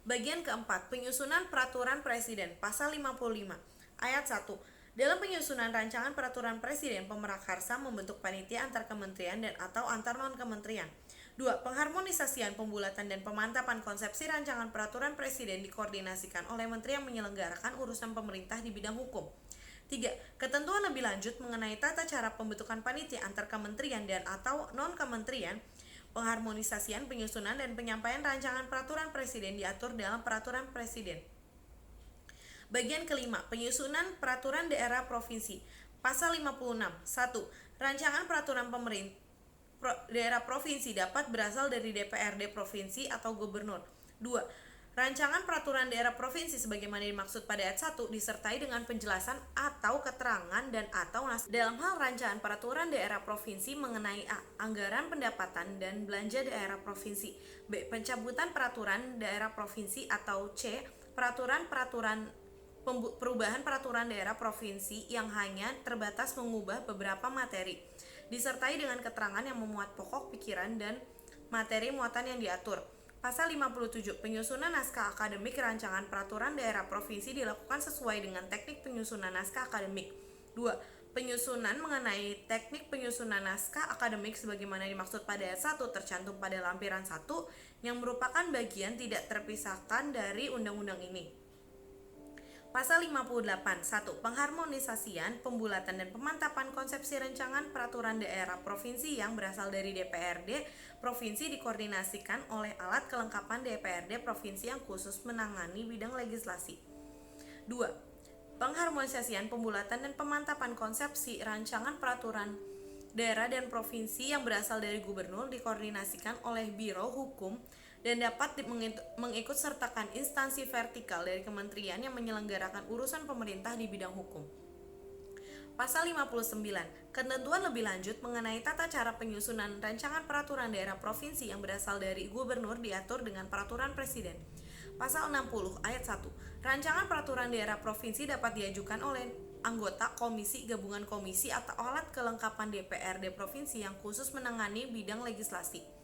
Bagian keempat, penyusunan peraturan presiden. Pasal 55, ayat 1. Dalam penyusunan rancangan peraturan presiden, Pemprakarsa membentuk panitia antar kementerian dan atau antar non-kementerian. 2. Pengharmonisasian, pembulatan, dan pemantapan konsepsi rancangan peraturan presiden dikoordinasikan oleh menteri yang menyelenggarakan urusan pemerintah di bidang hukum. 3. Ketentuan lebih lanjut mengenai tata cara pembentukan panitia antar kementerian dan atau non-kementerian, pengharmonisasian, penyusunan, dan penyampaian rancangan peraturan presiden diatur dalam peraturan presiden. Bagian kelima, penyusunan peraturan daerah provinsi. Pasal 56. 1. Rancangan peraturan pemerintah daerah provinsi dapat berasal dari DPRD provinsi atau gubernur. 2. Rancangan peraturan daerah provinsi sebagaimana dimaksud pada ayat 1 disertai dengan penjelasan atau keterangan dan atau dalam hal rancangan peraturan daerah provinsi mengenai A. Anggaran pendapatan dan belanja daerah provinsi. B. Pencabutan peraturan daerah provinsi atau C. Perubahan peraturan daerah provinsi yang hanya terbatas mengubah beberapa materi, disertai dengan keterangan yang memuat pokok pikiran dan materi muatan yang diatur. Pasal 57. Penyusunan naskah akademik rancangan peraturan daerah provinsi dilakukan sesuai dengan teknik penyusunan naskah akademik. 2. Penyusunan mengenai teknik penyusunan naskah akademik sebagaimana dimaksud pada ayat 1 tercantum pada lampiran 1 yang merupakan bagian tidak terpisahkan dari undang-undang ini. Pasal 58. 1. Pengharmonisasian, pembulatan, dan pemantapan konsepsi rancangan peraturan daerah provinsi yang berasal dari DPRD provinsi dikoordinasikan oleh alat kelengkapan DPRD provinsi yang khusus menangani bidang legislasi. 2. Pengharmonisasian, pembulatan, dan pemantapan konsepsi rancangan peraturan daerah dan provinsi yang berasal dari gubernur dikoordinasikan oleh Biro Hukum dan dapat mengikut sertakan instansi vertikal dari kementerian yang menyelenggarakan urusan pemerintah di bidang hukum. Pasal 59. Ketentuan lebih lanjut mengenai tata cara penyusunan rancangan peraturan daerah provinsi yang berasal dari gubernur diatur dengan peraturan presiden. Pasal 60 ayat 1. Rancangan peraturan daerah provinsi dapat diajukan oleh anggota komisi, gabungan komisi, atau alat kelengkapan DPRD provinsi yang khusus menangani bidang legislasi.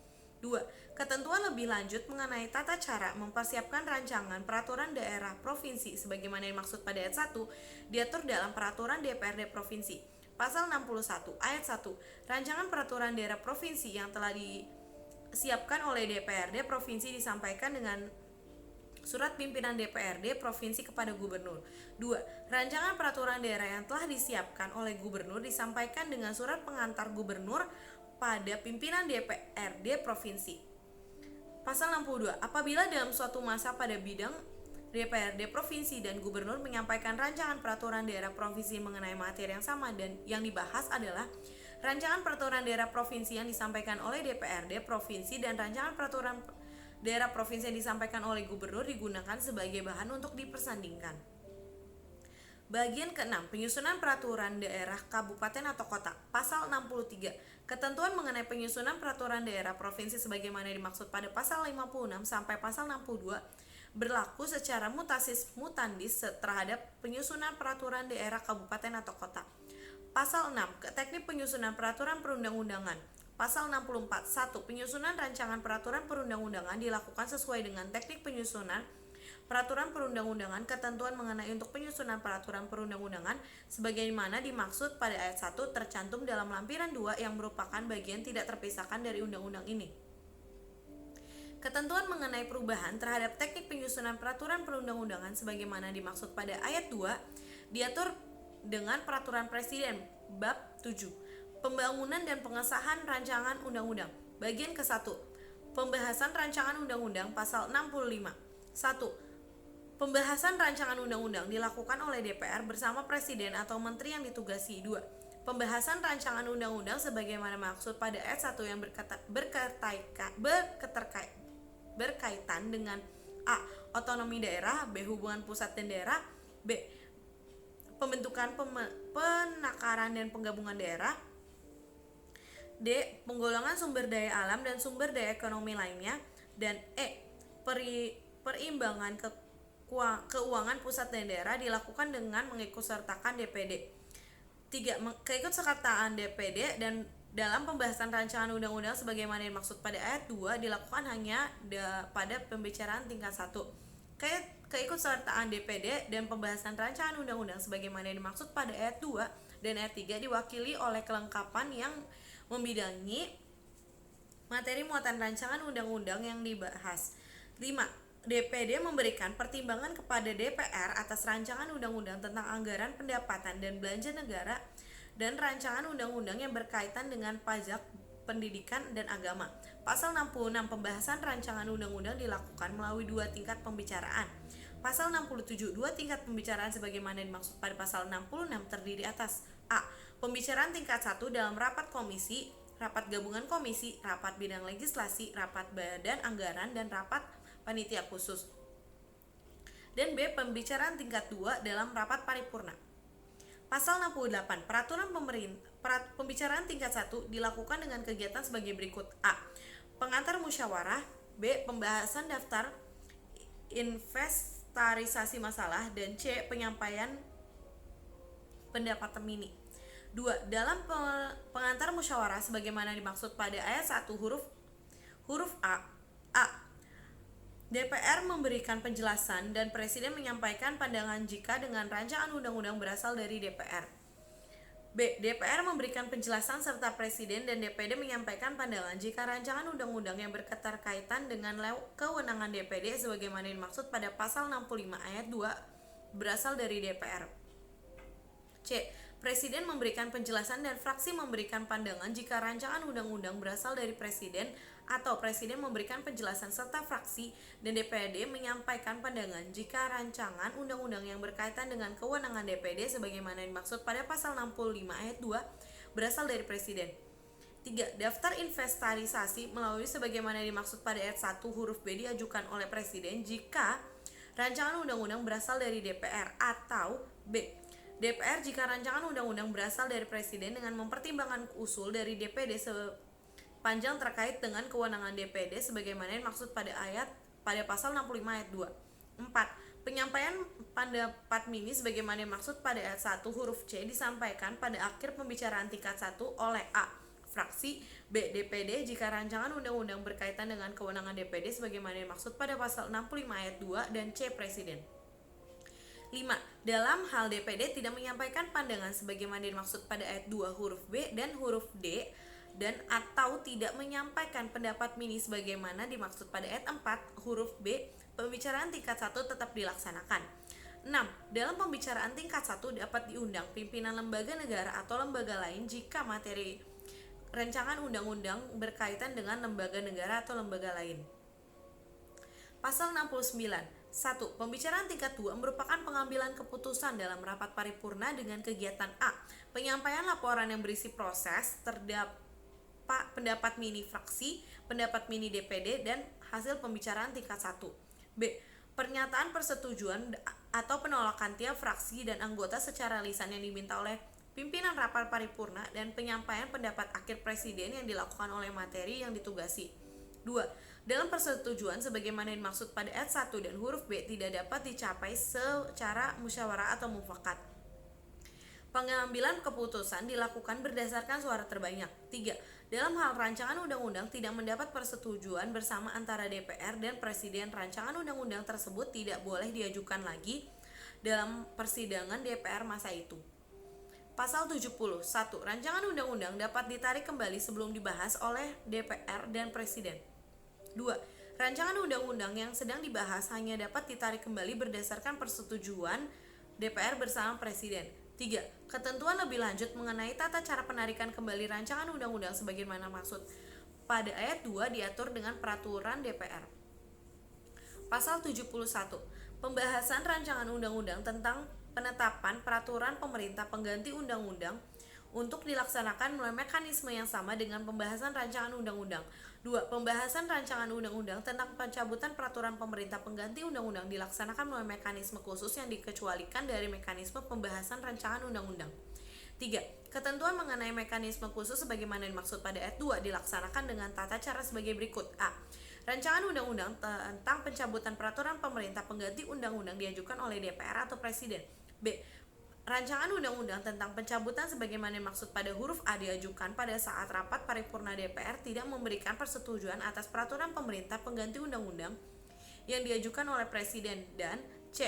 2. Ketentuan lebih lanjut mengenai tata cara mempersiapkan rancangan peraturan daerah provinsi sebagaimana dimaksud pada ayat 1 diatur dalam peraturan DPRD provinsi. Pasal 61 ayat 1. Rancangan peraturan daerah provinsi yang telah disiapkan oleh DPRD provinsi disampaikan dengan surat pimpinan DPRD provinsi kepada gubernur. 2. Rancangan peraturan daerah yang telah disiapkan oleh gubernur disampaikan dengan surat pengantar gubernur pada pimpinan DPRD provinsi. Pasal 62. Apabila dalam suatu masa pada bidang DPRD provinsi dan gubernur menyampaikan rancangan peraturan daerah provinsi mengenai materi yang sama dan yang dibahas adalah rancangan peraturan daerah provinsi yang disampaikan oleh DPRD provinsi dan rancangan peraturan daerah provinsi yang disampaikan oleh gubernur digunakan sebagai bahan untuk dipersandingkan. Bagian ke-6. Penyusunan peraturan daerah kabupaten atau kota. Pasal 63. Ketentuan mengenai penyusunan peraturan daerah provinsi sebagaimana dimaksud pada pasal 56 sampai pasal 62 berlaku secara mutatis mutandis terhadap penyusunan peraturan daerah kabupaten atau kota. Pasal 6. Teknik penyusunan peraturan perundang-undangan. Pasal 64. 1. Penyusunan rancangan peraturan perundang-undangan dilakukan sesuai dengan teknik penyusunan peraturan perundang-undangan. Ketentuan mengenai untuk penyusunan peraturan perundang-undangan sebagaimana dimaksud pada ayat 1 tercantum dalam lampiran 2 yang merupakan bagian tidak terpisahkan dari undang-undang ini. Ketentuan mengenai perubahan terhadap teknik penyusunan peraturan perundang-undangan sebagaimana dimaksud pada ayat 2 diatur dengan peraturan presiden bab 7. Pembangunan dan pengesahan rancangan undang-undang. Bagian ke-1. Pembahasan rancangan undang-undang pasal 65. 1. Pembahasan rancangan undang-undang dilakukan oleh DPR bersama presiden atau menteri yang ditugasi. 2. Pembahasan rancangan undang-undang sebagaimana maksud pada ayat 1 yang berkaitan dengan A. Otonomi daerah, B. Hubungan pusat dan daerah, B. Pembentukan penakaran dan penggabungan daerah, D. Penggolongan sumber daya alam dan sumber daya ekonomi lainnya, dan E. Perimbangan keuangan pusat dan daerah dilakukan dengan mengikutsertakan DPD. 3. Keikutsertaan DPD dan dalam pembahasan rancangan undang-undang sebagaimana dimaksud pada ayat 2 dilakukan hanya pada pembicaraan tingkat 1. Keikutsertaan DPD dan pembahasan rancangan undang-undang sebagaimana dimaksud pada ayat 2 dan ayat 3 diwakili oleh kelengkapan yang membidangi materi muatan rancangan undang-undang yang dibahas. 5. DPD memberikan pertimbangan kepada DPR atas rancangan undang-undang tentang anggaran pendapatan dan belanja negara dan rancangan undang-undang yang berkaitan dengan pajak, pendidikan, dan agama. Pasal 66. Pembahasan rancangan undang-undang dilakukan melalui 2 tingkat pembicaraan. Pasal 67. 2 tingkat pembicaraan sebagaimana dimaksud pada pasal 66 terdiri atas A. Pembicaraan tingkat 1 dalam rapat komisi, rapat gabungan komisi, rapat bidang legislasi, rapat badan anggaran, dan rapat panitia khusus. Dan B. Pembicaraan tingkat 2 dalam rapat paripurna. Pasal 68. Pembicaraan tingkat 1 dilakukan dengan kegiatan sebagai berikut. A. Pengantar musyawarah, B. Pembahasan daftar inventarisasi masalah, dan C. Penyampaian pendapat termini. 2. Dalam pengantar musyawarah sebagaimana dimaksud pada ayat 1 huruf A. DPR memberikan penjelasan dan presiden menyampaikan pandangan jika dengan rancangan undang-undang berasal dari DPR. B. DPR memberikan penjelasan serta presiden dan DPD menyampaikan pandangan jika rancangan undang-undang yang berketerkaitan dengan kewenangan DPD sebagaimana dimaksud pada pasal 65 ayat 2 berasal dari DPR. C. Presiden memberikan penjelasan dan fraksi memberikan pandangan jika rancangan undang-undang berasal dari presiden atau presiden memberikan penjelasan serta fraksi dan DPD menyampaikan pandangan jika rancangan undang-undang yang berkaitan dengan kewenangan DPD sebagaimana dimaksud pada pasal 65 ayat 2 berasal dari presiden. 3. Daftar inventarisasi melalui sebagaimana dimaksud pada ayat 1 huruf B diajukan oleh presiden jika rancangan undang-undang berasal dari DPR, atau B. DPR jika rancangan undang-undang berasal dari presiden dengan mempertimbangkan usul dari DPD sepanjang terkait dengan kewenangan DPD sebagaimana dimaksud pada pasal 65 ayat 2. 4. Penyampaian pendapat mini sebagaimana dimaksud pada ayat 1 huruf C disampaikan pada akhir pembicaraan tingkat 1 oleh A. Fraksi, B. DPD jika rancangan undang-undang berkaitan dengan kewenangan DPD sebagaimana dimaksud pada pasal 65 ayat 2, dan C. Presiden. 5. Dalam hal DPD tidak menyampaikan pandangan sebagaimana dimaksud pada ayat 2 huruf B dan huruf D, dan atau tidak menyampaikan pendapat mini sebagaimana dimaksud pada ayat 4 huruf B, pembicaraan tingkat 1 tetap dilaksanakan. 6. Dalam pembicaraan tingkat 1 dapat diundang pimpinan lembaga negara atau lembaga lain jika materi rancangan undang-undang berkaitan dengan lembaga negara atau lembaga lain. Pasal 69. 1. Pembicaraan tingkat 2 merupakan pengambilan keputusan dalam rapat paripurna dengan kegiatan A. Penyampaian laporan yang berisi proses, terdapat pendapat mini fraksi, pendapat mini DPD, dan hasil pembicaraan tingkat 1. B. Pernyataan persetujuan atau penolakan tiap fraksi dan anggota secara lisan yang diminta oleh pimpinan rapat paripurna, dan penyampaian pendapat akhir presiden yang dilakukan oleh materi yang ditugasi. 2. Dalam persetujuan sebagaimana dimaksud pada ayat 1 dan huruf B tidak dapat dicapai secara musyawarah atau mufakat. Pengambilan keputusan dilakukan berdasarkan suara terbanyak. 3. Dalam hal rancangan undang-undang tidak mendapat persetujuan bersama antara DPR dan Presiden, rancangan undang-undang tersebut tidak boleh diajukan lagi dalam persidangan DPR masa itu. Pasal 70. 1. Rancangan undang-undang dapat ditarik kembali sebelum dibahas oleh DPR dan Presiden. 2. Rancangan undang-undang yang sedang dibahas hanya dapat ditarik kembali berdasarkan persetujuan DPR bersama Presiden. 3. Ketentuan lebih lanjut mengenai tata cara penarikan kembali rancangan undang-undang sebagaimana maksud pada ayat 2 diatur dengan peraturan DPR. Pasal 71. Pembahasan rancangan undang-undang tentang penetapan peraturan pemerintah pengganti undang-undang untuk dilaksanakan melalui mekanisme yang sama dengan pembahasan rancangan undang-undang. 2. Pembahasan rancangan undang-undang tentang pencabutan peraturan pemerintah pengganti undang-undang dilaksanakan melalui mekanisme khusus yang dikecualikan dari mekanisme pembahasan rancangan undang-undang. 3. Ketentuan mengenai mekanisme khusus sebagaimana dimaksud pada ayat 2 dilaksanakan dengan tata cara sebagai berikut. A. Rancangan undang-undang tentang pencabutan peraturan pemerintah pengganti undang-undang diajukan oleh DPR atau Presiden. B. Rancangan undang-undang tentang pencabutan sebagaimana dimaksud pada huruf A diajukan pada saat rapat paripurna DPR tidak memberikan persetujuan atas peraturan pemerintah pengganti undang-undang yang diajukan oleh Presiden. Dan C.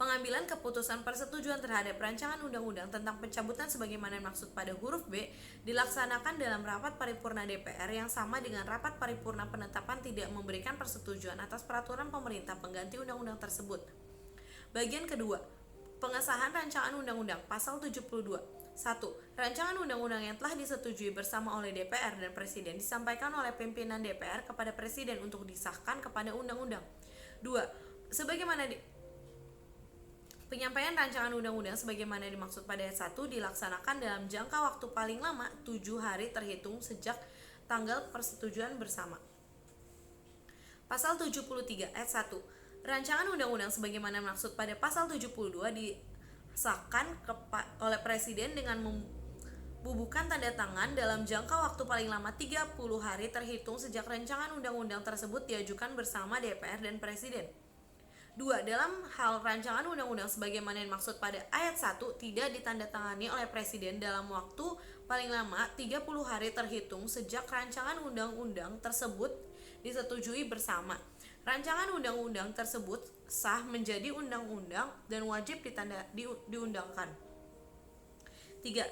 Pengambilan keputusan persetujuan terhadap rancangan undang-undang tentang pencabutan sebagaimana dimaksud pada huruf B dilaksanakan dalam rapat paripurna DPR yang sama dengan rapat paripurna penetapan tidak memberikan persetujuan atas peraturan pemerintah pengganti undang-undang tersebut. Bagian kedua, pengesahan rancangan undang-undang. Pasal 72. 1. Rancangan undang-undang yang telah disetujui bersama oleh DPR dan Presiden disampaikan oleh pimpinan DPR kepada Presiden untuk disahkan kepada undang-undang. 2. Penyampaian rancangan undang-undang sebagaimana dimaksud pada ayat 1 dilaksanakan dalam jangka waktu paling lama 7 hari terhitung sejak tanggal persetujuan bersama. Pasal 73 ayat 1. Rancangan undang-undang sebagaimana dimaksud pada pasal 72 disahkan oleh Presiden dengan membubuhkan tanda tangan dalam jangka waktu paling lama 30 hari terhitung sejak rancangan undang-undang tersebut diajukan bersama DPR dan Presiden. 2. Dalam hal rancangan undang-undang sebagaimana dimaksud pada ayat 1 tidak ditandatangani oleh Presiden dalam waktu paling lama 30 hari terhitung sejak rancangan undang-undang tersebut disetujui bersama. Rancangan undang-undang tersebut sah menjadi undang-undang dan wajib diundangkan. 3.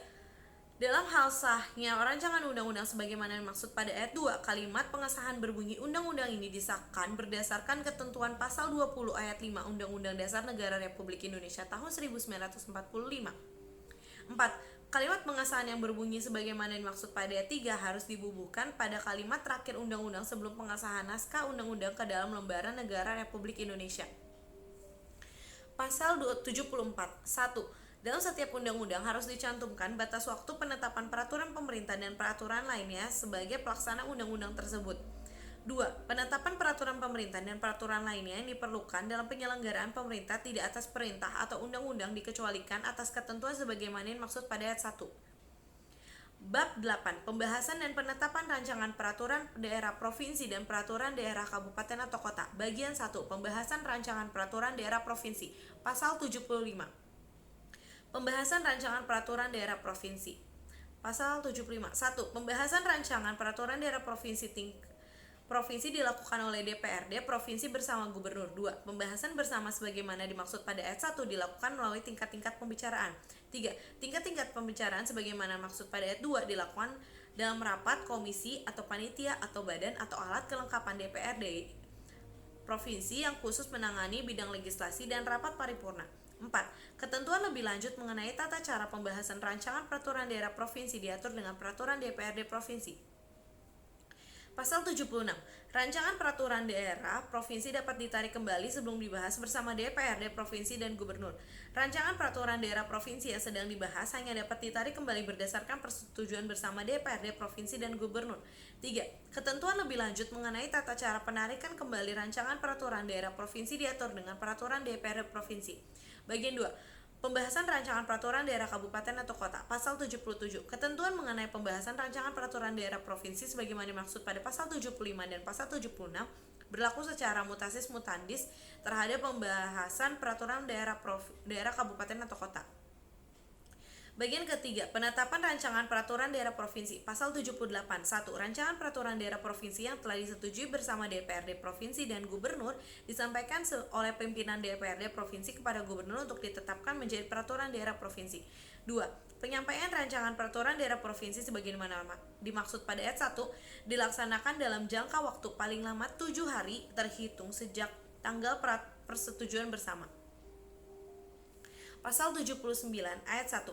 Dalam hal sahnya rancangan undang-undang sebagaimana dimaksud pada ayat 2, kalimat pengesahan berbunyi undang-undang ini disahkan berdasarkan ketentuan pasal 20 ayat 5 Undang-Undang Dasar Negara Republik Indonesia tahun 1945. 4. Kalimat pengesahan yang berbunyi sebagaimana dimaksud pada ayat 3 harus dibubuhkan pada kalimat terakhir undang-undang sebelum pengesahan naskah undang-undang ke dalam lembaran negara Republik Indonesia. Pasal 74. 1. Dalam setiap undang-undang harus dicantumkan batas waktu penetapan peraturan pemerintah dan peraturan lainnya sebagai pelaksana undang-undang tersebut. 2. Penetapan peraturan pemerintah dan peraturan lainnya yang diperlukan dalam penyelenggaraan pemerintah tidak atas perintah atau undang-undang dikecualikan atas ketentuan sebagaimana dimaksud pada ayat 1. Bab 8. Pembahasan dan penetapan rancangan peraturan daerah provinsi dan peraturan daerah kabupaten atau kota. Bagian 1. Pembahasan rancangan peraturan daerah provinsi. Pasal 75. Pembahasan rancangan peraturan daerah provinsi. Pasal 75. 1. Pembahasan rancangan peraturan daerah provinsi dilakukan oleh DPRD provinsi bersama gubernur. 2. Pembahasan bersama sebagaimana dimaksud pada ayat 1 dilakukan melalui tingkat-tingkat pembicaraan. 3. Tingkat-tingkat pembicaraan sebagaimana maksud pada ayat 2 dilakukan dalam rapat, komisi, atau panitia, atau badan, atau alat kelengkapan DPRD provinsi yang khusus menangani bidang legislasi dan rapat paripurna. 4. Ketentuan lebih lanjut mengenai tata cara pembahasan rancangan peraturan daerah provinsi diatur dengan peraturan DPRD provinsi. Pasal 76. Rancangan peraturan daerah provinsi dapat ditarik kembali sebelum dibahas bersama DPRD provinsi dan gubernur. Rancangan peraturan daerah provinsi yang sedang dibahas hanya dapat ditarik kembali berdasarkan persetujuan bersama DPRD provinsi dan gubernur. 3. Ketentuan lebih lanjut mengenai tata cara penarikan kembali rancangan peraturan daerah provinsi diatur dengan peraturan DPRD provinsi. Bagian 2. Pembahasan rancangan peraturan daerah kabupaten atau kota. Pasal 77. Ketentuan mengenai pembahasan rancangan peraturan daerah provinsi sebagaimana dimaksud pada pasal 75 dan pasal 76 berlaku secara mutatis mutandis terhadap pembahasan peraturan daerah kabupaten atau kota. Bagian ketiga, penetapan rancangan peraturan daerah provinsi. Pasal 78. 1. Rancangan peraturan daerah provinsi yang telah disetujui bersama DPRD provinsi dan gubernur disampaikan oleh pimpinan DPRD provinsi kepada gubernur untuk ditetapkan menjadi peraturan daerah provinsi. 2. Penyampaian rancangan peraturan daerah provinsi sebagaimana dimaksud pada ayat 1 dilaksanakan dalam jangka waktu paling lama 7 hari terhitung sejak tanggal persetujuan bersama. Pasal 79 ayat 1.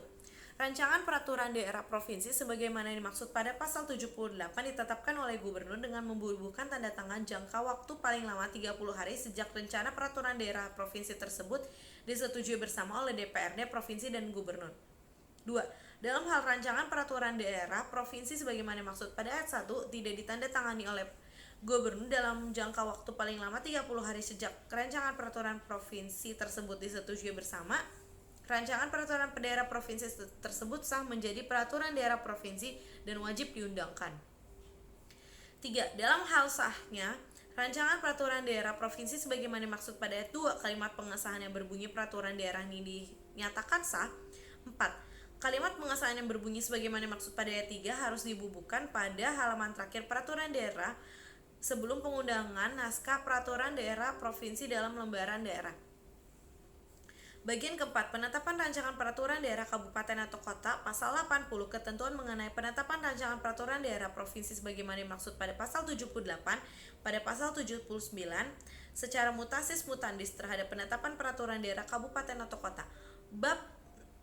Rancangan peraturan daerah provinsi sebagaimana dimaksud pada pasal 78 ditetapkan oleh gubernur dengan membubuhkan tanda tangan jangka waktu paling lama 30 hari sejak rencana peraturan daerah provinsi tersebut disetujui bersama oleh DPRD provinsi dan gubernur. 2. Dalam hal rancangan peraturan daerah provinsi sebagaimana dimaksud pada ayat 1 tidak ditandatangani oleh gubernur dalam jangka waktu paling lama 30 hari sejak rancangan peraturan provinsi tersebut disetujui bersama, rancangan peraturan daerah provinsi tersebut sah menjadi peraturan daerah provinsi dan wajib diundangkan. 3. Dalam hal sahnya rancangan peraturan daerah provinsi sebagaimana dimaksud pada ayat 2, kalimat pengesahan yang berbunyi peraturan daerah ini dinyatakan sah. 4. Kalimat pengesahan yang berbunyi sebagaimana dimaksud pada ayat 3 harus dibubuhkan pada halaman terakhir peraturan daerah sebelum pengundangan naskah peraturan daerah provinsi dalam lembaran daerah. Bagian keempat, penetapan rancangan peraturan daerah kabupaten atau kota. Pasal 80, ketentuan mengenai penetapan rancangan peraturan daerah provinsi sebagaimana dimaksud pada pasal 78, pada pasal 79, secara mutatis mutandis terhadap penetapan peraturan daerah kabupaten atau kota. Bab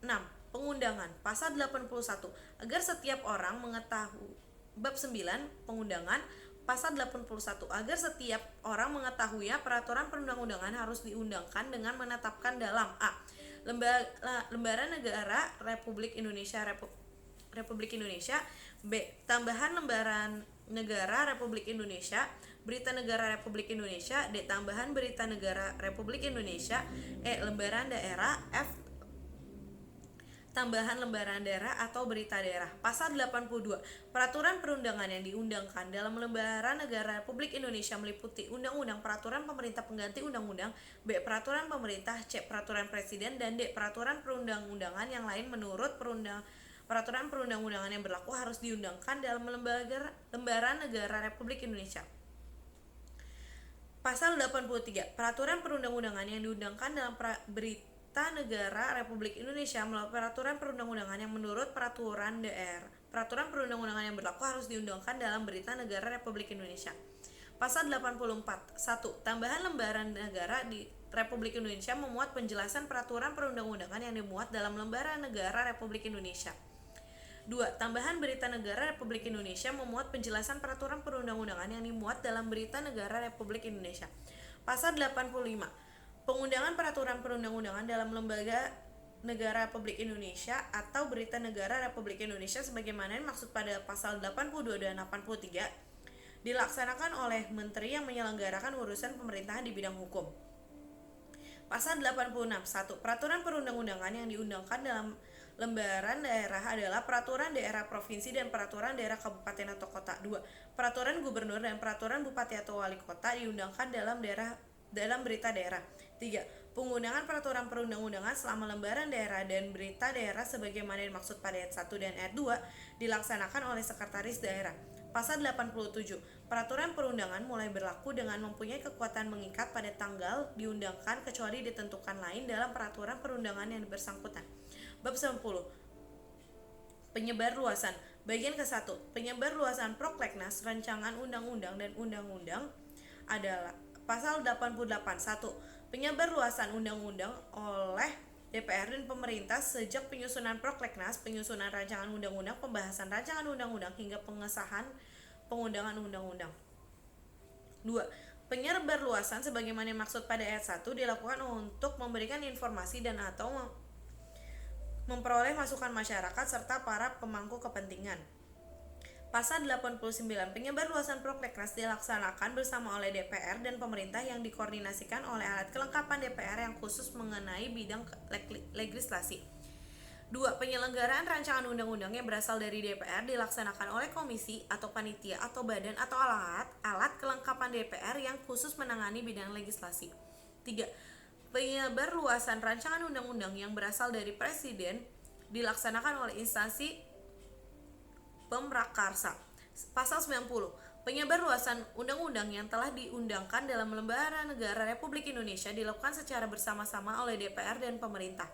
6, pengundangan. Pasal 81, agar setiap orang mengetahui. Bab 9, pengundangan. Pasal 81, agar setiap orang mengetahui peraturan perundang-undangan harus diundangkan dengan menetapkan dalam A. Lembaran Negara Republik Indonesia Republik Indonesia, B. Tambahan Lembaran Negara Republik Indonesia, Berita Negara Republik Indonesia, D. Tambahan Berita Negara Republik Indonesia, E. Lembaran Daerah, F. Tambahan lembaran daerah atau berita daerah. Pasal 82, peraturan perundangan yang diundangkan dalam lembaran negara Republik Indonesia meliputi undang-undang, peraturan pemerintah pengganti undang-undang, B. peraturan pemerintah, C. peraturan presiden, dan D. peraturan perundang-undangan yang lain menurut peraturan perundang-undangan yang berlaku harus diundangkan dalam lembaran negara Republik Indonesia. Pasal 83, peraturan perundang-undangan yang diundangkan dalam berita negara Republik Indonesia melalui peraturan perundang-undangan yang menurut peraturan perundang-undangan yang berlaku harus diundangkan dalam berita negara Republik Indonesia. Pasal 84. 1. Tambahan lembaran negara di Republik Indonesia memuat penjelasan peraturan perundang-undangan yang dimuat dalam lembaran negara Republik Indonesia. 2. Tambahan berita negara Republik Indonesia memuat penjelasan peraturan perundang-undangan yang dimuat dalam berita negara Republik Indonesia. Pasal 85. Pengundangan peraturan perundang-undangan dalam lembaga negara Republik Indonesia atau berita negara Republik Indonesia sebagaimana dimaksud pada pasal 82 dan 83 dilaksanakan oleh menteri yang menyelenggarakan urusan pemerintahan di bidang hukum. Pasal 86. 1. Peraturan perundang-undangan yang diundangkan dalam lembaran daerah adalah peraturan daerah provinsi dan peraturan daerah kabupaten atau kota. 2. Peraturan gubernur dan peraturan bupati atau wali kota diundangkan dalam berita daerah. 3. Pengundangan peraturan perundang-undangan selama lembaran daerah dan berita daerah sebagaimana dimaksud pada ayat 1 dan ayat 2 dilaksanakan oleh sekretaris daerah. Pasal 87. Peraturan perundangan mulai berlaku dengan mempunyai kekuatan mengikat pada tanggal diundangkan kecuali ditentukan lain dalam peraturan perundangan yang bersangkutan. Bab 10. Penyebar luasan. Bagian ke-1. Penyebar luasan Prolegnas, rancangan undang-undang dan undang-undang adalah pasal 88. 1. Penyebar luasan undang-undang oleh DPR dan pemerintah sejak penyusunan Prolegnas, penyusunan rancangan undang-undang, pembahasan rancangan undang-undang hingga pengesahan pengundangan undang-undang. 2. Penyebar luasan sebagaimana maksud pada ayat 1 dilakukan untuk memberikan informasi dan atau memperoleh masukan masyarakat serta para pemangku kepentingan. Pasal 89. Penyebar luasan Prolegnas dilaksanakan bersama oleh DPR dan pemerintah yang dikoordinasikan oleh alat kelengkapan DPR yang khusus mengenai bidang legislasi. 2. Penyelenggaraan rancangan undang-undang yang berasal dari DPR dilaksanakan oleh komisi atau panitia atau badan atau alat kelengkapan DPR yang khusus menangani bidang legislasi. 3. Penyebar luasan rancangan undang-undang yang berasal dari presiden dilaksanakan oleh instansi pemrakarsa. Pasal 90. Penyebarluasan undang-undang yang telah diundangkan dalam lembaran negara Republik Indonesia dilakukan secara bersama-sama oleh DPR dan pemerintah.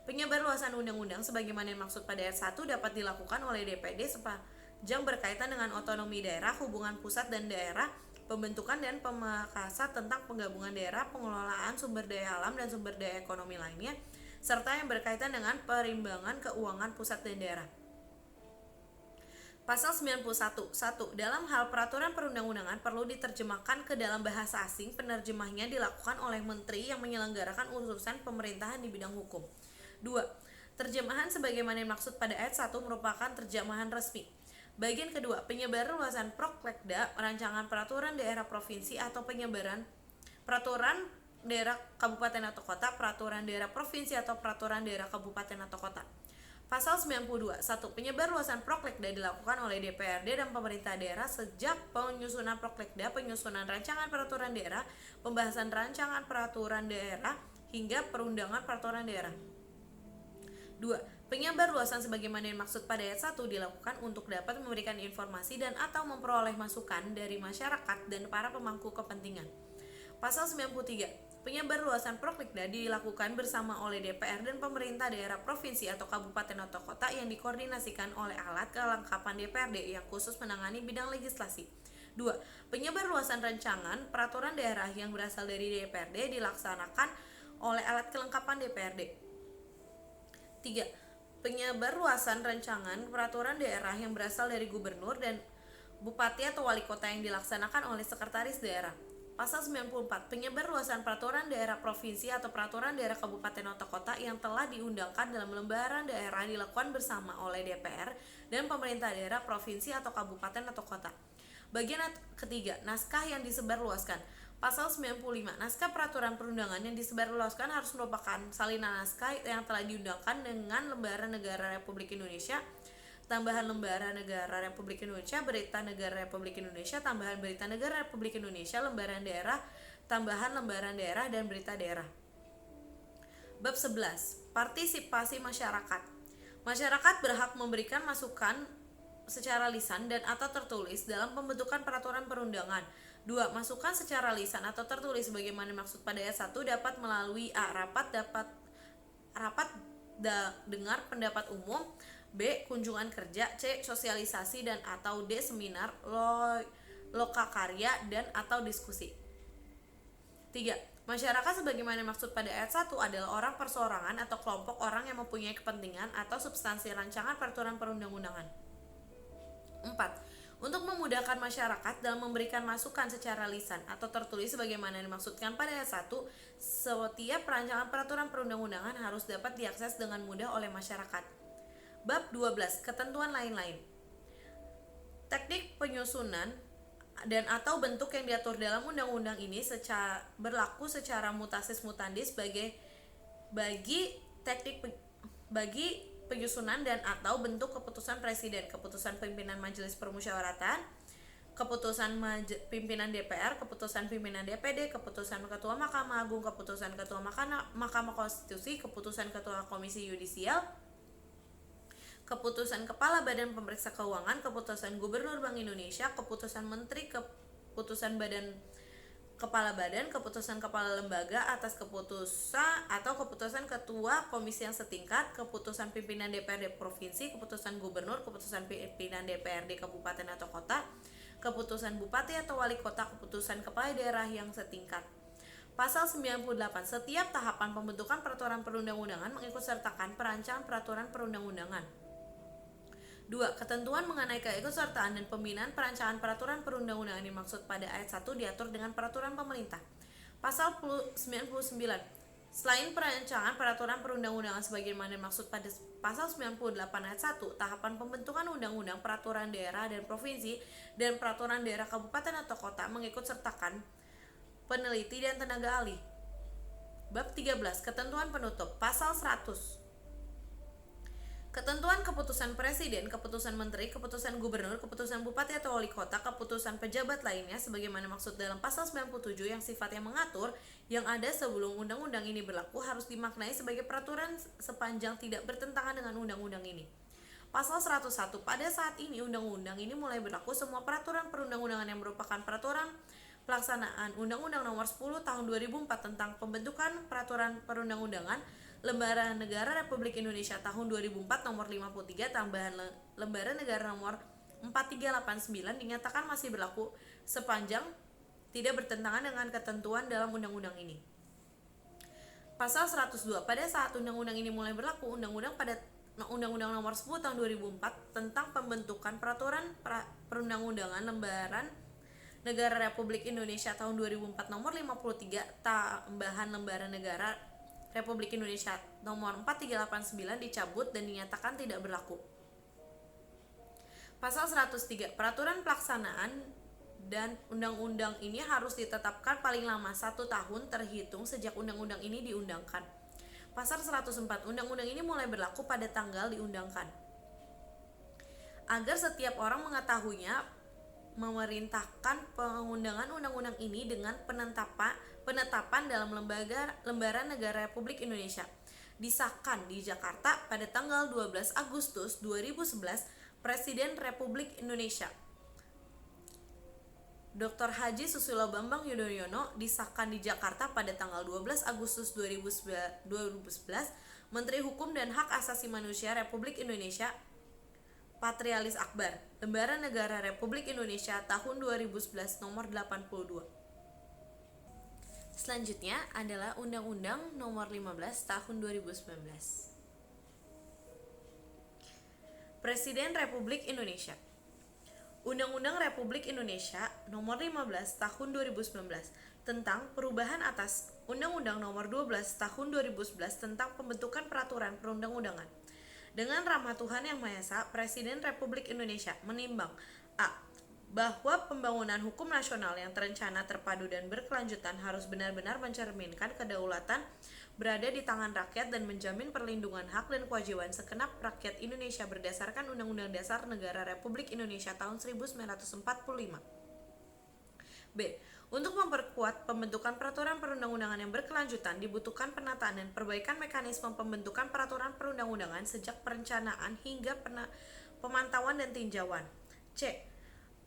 Penyebarluasan undang-undang sebagaimana dimaksud pada ayat 1 dapat dilakukan oleh DPD sepanjang berkaitan dengan otonomi daerah, hubungan pusat dan daerah, pembentukan dan pemekasan tentang penggabungan daerah, pengelolaan sumber daya alam dan sumber daya ekonomi lainnya, serta yang berkaitan dengan perimbangan keuangan pusat dan daerah. Pasal 91. 1. Dalam hal peraturan perundang-undangan perlu diterjemahkan ke dalam bahasa asing, penerjemahnya dilakukan oleh menteri yang menyelenggarakan urusan pemerintahan di bidang hukum. 2. Terjemahan sebagaimana dimaksud pada ayat 1 merupakan terjemahan resmi. Bagian kedua, penyebaran luasan Prokletda, rancangan peraturan daerah provinsi atau penyebaran peraturan daerah kabupaten atau kota, peraturan daerah provinsi atau peraturan daerah kabupaten atau kota. Pasal 92. 1. Penyebar luasan Prokletda dilakukan oleh DPRD dan pemerintah daerah sejak penyusunan Prokletda, penyusunan rancangan peraturan daerah, pembahasan rancangan peraturan daerah, hingga perundangan peraturan daerah. 2. Penyebar luasan sebagaimana dimaksud pada ayat 1 dilakukan untuk dapat memberikan informasi dan atau memperoleh masukan dari masyarakat dan para pemangku kepentingan. Pasal 93. Penyebar luasan Prokletda dilakukan bersama oleh DPR dan pemerintah daerah provinsi atau kabupaten atau kota yang dikoordinasikan oleh alat kelengkapan DPRD yang khusus menangani bidang legislasi. 2. Penyebar luasan rancangan peraturan daerah yang berasal dari DPRD dilaksanakan oleh alat kelengkapan DPRD. 3. Penyebar luasan rancangan peraturan daerah yang berasal dari gubernur dan bupati atau wali kota yang dilaksanakan oleh sekretaris daerah. Pasal 94. Penyebar luasan peraturan daerah provinsi atau peraturan daerah kabupaten atau kota yang telah diundangkan dalam lembaran daerah dilakukan bersama oleh DPR dan pemerintah daerah provinsi atau kabupaten atau kota. Bagian ketiga, naskah yang disebarluaskan. Pasal 95. Naskah peraturan perundangan yang disebarluaskan harus merupakan salinan naskah yang telah diundangkan dengan lembaran negara Republik Indonesia, tambahan lembaran negara Republik Indonesia, berita negara Republik Indonesia, tambahan berita negara Republik Indonesia, lembaran daerah, tambahan lembaran daerah, dan berita daerah. Bab 11. Partisipasi masyarakat. Masyarakat berhak memberikan masukan secara lisan dan atau tertulis dalam pembentukan peraturan perundangan. 2. Masukan secara lisan atau tertulis sebagaimana dimaksud pada ayat 1 dapat melalui A. Rapat dengar pendapat umum, B. Kunjungan kerja, C. Sosialisasi dan atau D. Seminar, lokakarya dan atau diskusi. 3. Masyarakat sebagaimana dimaksud pada ayat 1 adalah orang perseorangan atau kelompok orang yang mempunyai kepentingan atau substansi rancangan peraturan perundang-undangan. 4. Untuk memudahkan masyarakat dalam memberikan masukan secara lisan atau tertulis sebagaimana dimaksudkan pada ayat 1, setiap rancangan peraturan perundang-undangan harus dapat diakses dengan mudah oleh masyarakat. Bab 12. Ketentuan lain-lain. Teknik penyusunan dan atau bentuk yang diatur dalam undang-undang ini berlaku secara mutatis mutandis bagi penyusunan dan atau bentuk keputusan presiden, keputusan pimpinan majelis permusyawaratan, keputusan pimpinan DPR, keputusan pimpinan DPD, keputusan ketua Mahkamah Agung, keputusan ketua Mahkamah Konstitusi, keputusan ketua Komisi Yudisial, keputusan Kepala Badan Pemeriksa Keuangan, keputusan Gubernur Bank Indonesia, keputusan Menteri, keputusan Kepala Badan, keputusan Kepala Lembaga atas keputusan atau keputusan Ketua Komisi yang setingkat, keputusan pimpinan DPRD Provinsi, keputusan Gubernur, keputusan pimpinan DPRD Kabupaten atau Kota, keputusan Bupati atau Wali Kota, keputusan Kepala Daerah yang setingkat. Pasal 98. Setiap tahapan pembentukan peraturan perundang-undangan mengikutsertakan perancangan peraturan perundang-undangan. 2. Ketentuan mengenai keikutsertaan dan pembinaan perancangan peraturan perundang-undangan dimaksud pada ayat 1 diatur dengan peraturan pemerintah. Pasal 99. Selain perancangan peraturan perundang-undangan sebagaimana dimaksud pada pasal 98 ayat 1, tahapan pembentukan undang-undang peraturan daerah dan provinsi dan peraturan daerah kabupaten atau kota mengikutsertakan peneliti dan tenaga ahli. Bab 13. Ketentuan penutup. Pasal 100. Ketentuan keputusan presiden, keputusan menteri, keputusan gubernur, keputusan bupati atau wali kota, keputusan pejabat lainnya sebagaimana maksud dalam pasal 97 yang sifatnya mengatur yang ada sebelum undang-undang ini berlaku harus dimaknai sebagai peraturan sepanjang tidak bertentangan dengan undang-undang ini. Pasal 101, pada saat ini undang-undang ini mulai berlaku, semua peraturan perundang-undangan yang merupakan peraturan pelaksanaan Undang-Undang Nomor 10 Tahun 2004 tentang pembentukan peraturan perundang-undangan Lembaran Negara Republik Indonesia Tahun 2004 Nomor 53 tambahan Lembaran Negara Nomor 4389 dinyatakan masih berlaku sepanjang tidak bertentangan dengan ketentuan dalam undang-undang ini. Pasal 102, pada saat undang-undang ini mulai berlaku, Undang-Undang Nomor 10 Tahun 2004 tentang pembentukan peraturan perundang-undangan Lembaran Negara Republik Indonesia Tahun 2004 Nomor 53 tambahan Lembaran Negara Republik Indonesia Nomor 4389 dicabut dan dinyatakan tidak berlaku. Pasal 103, peraturan pelaksanaan dan undang-undang ini harus ditetapkan paling lama 1 tahun terhitung sejak undang-undang ini diundangkan. Pasal 104, undang-undang ini mulai berlaku pada tanggal diundangkan. Agar setiap orang mengetahuinya, memerintahkan pengundangan undang-undang ini dengan penetapan dalam Lembaran Negara Republik Indonesia. Disahkan di Jakarta pada tanggal 12 Agustus 2011, Presiden Republik Indonesia Dr. Haji Susilo Bambang Yudhoyono disahkan di Jakarta pada tanggal 12 Agustus 2011, Menteri Hukum dan Hak Asasi Manusia Republik Indonesia Patrialis Akbar, Lembaran Negara Republik Indonesia tahun 2011 nomor 82. Selanjutnya adalah Undang-Undang Nomor 15 tahun 2019. Presiden Republik Indonesia. Undang-Undang Republik Indonesia Nomor 15 Tahun 2019 tentang perubahan atas Undang-Undang Nomor 12 Tahun 2011 tentang pembentukan peraturan perundang-undangan. Dengan rahmat Tuhan Yang Maha Esa, Presiden Republik Indonesia menimbang a. bahwa pembangunan hukum nasional yang terencana, terpadu, dan berkelanjutan harus benar-benar mencerminkan kedaulatan berada di tangan rakyat dan menjamin perlindungan hak dan kewajiban segenap rakyat Indonesia berdasarkan Undang-Undang Dasar Negara Republik Indonesia tahun 1945. B. Untuk memperkuat pembentukan peraturan perundang-undangan yang berkelanjutan, dibutuhkan penataan dan perbaikan mekanisme pembentukan peraturan perundang-undangan sejak perencanaan hingga pemantauan dan tinjauan. C.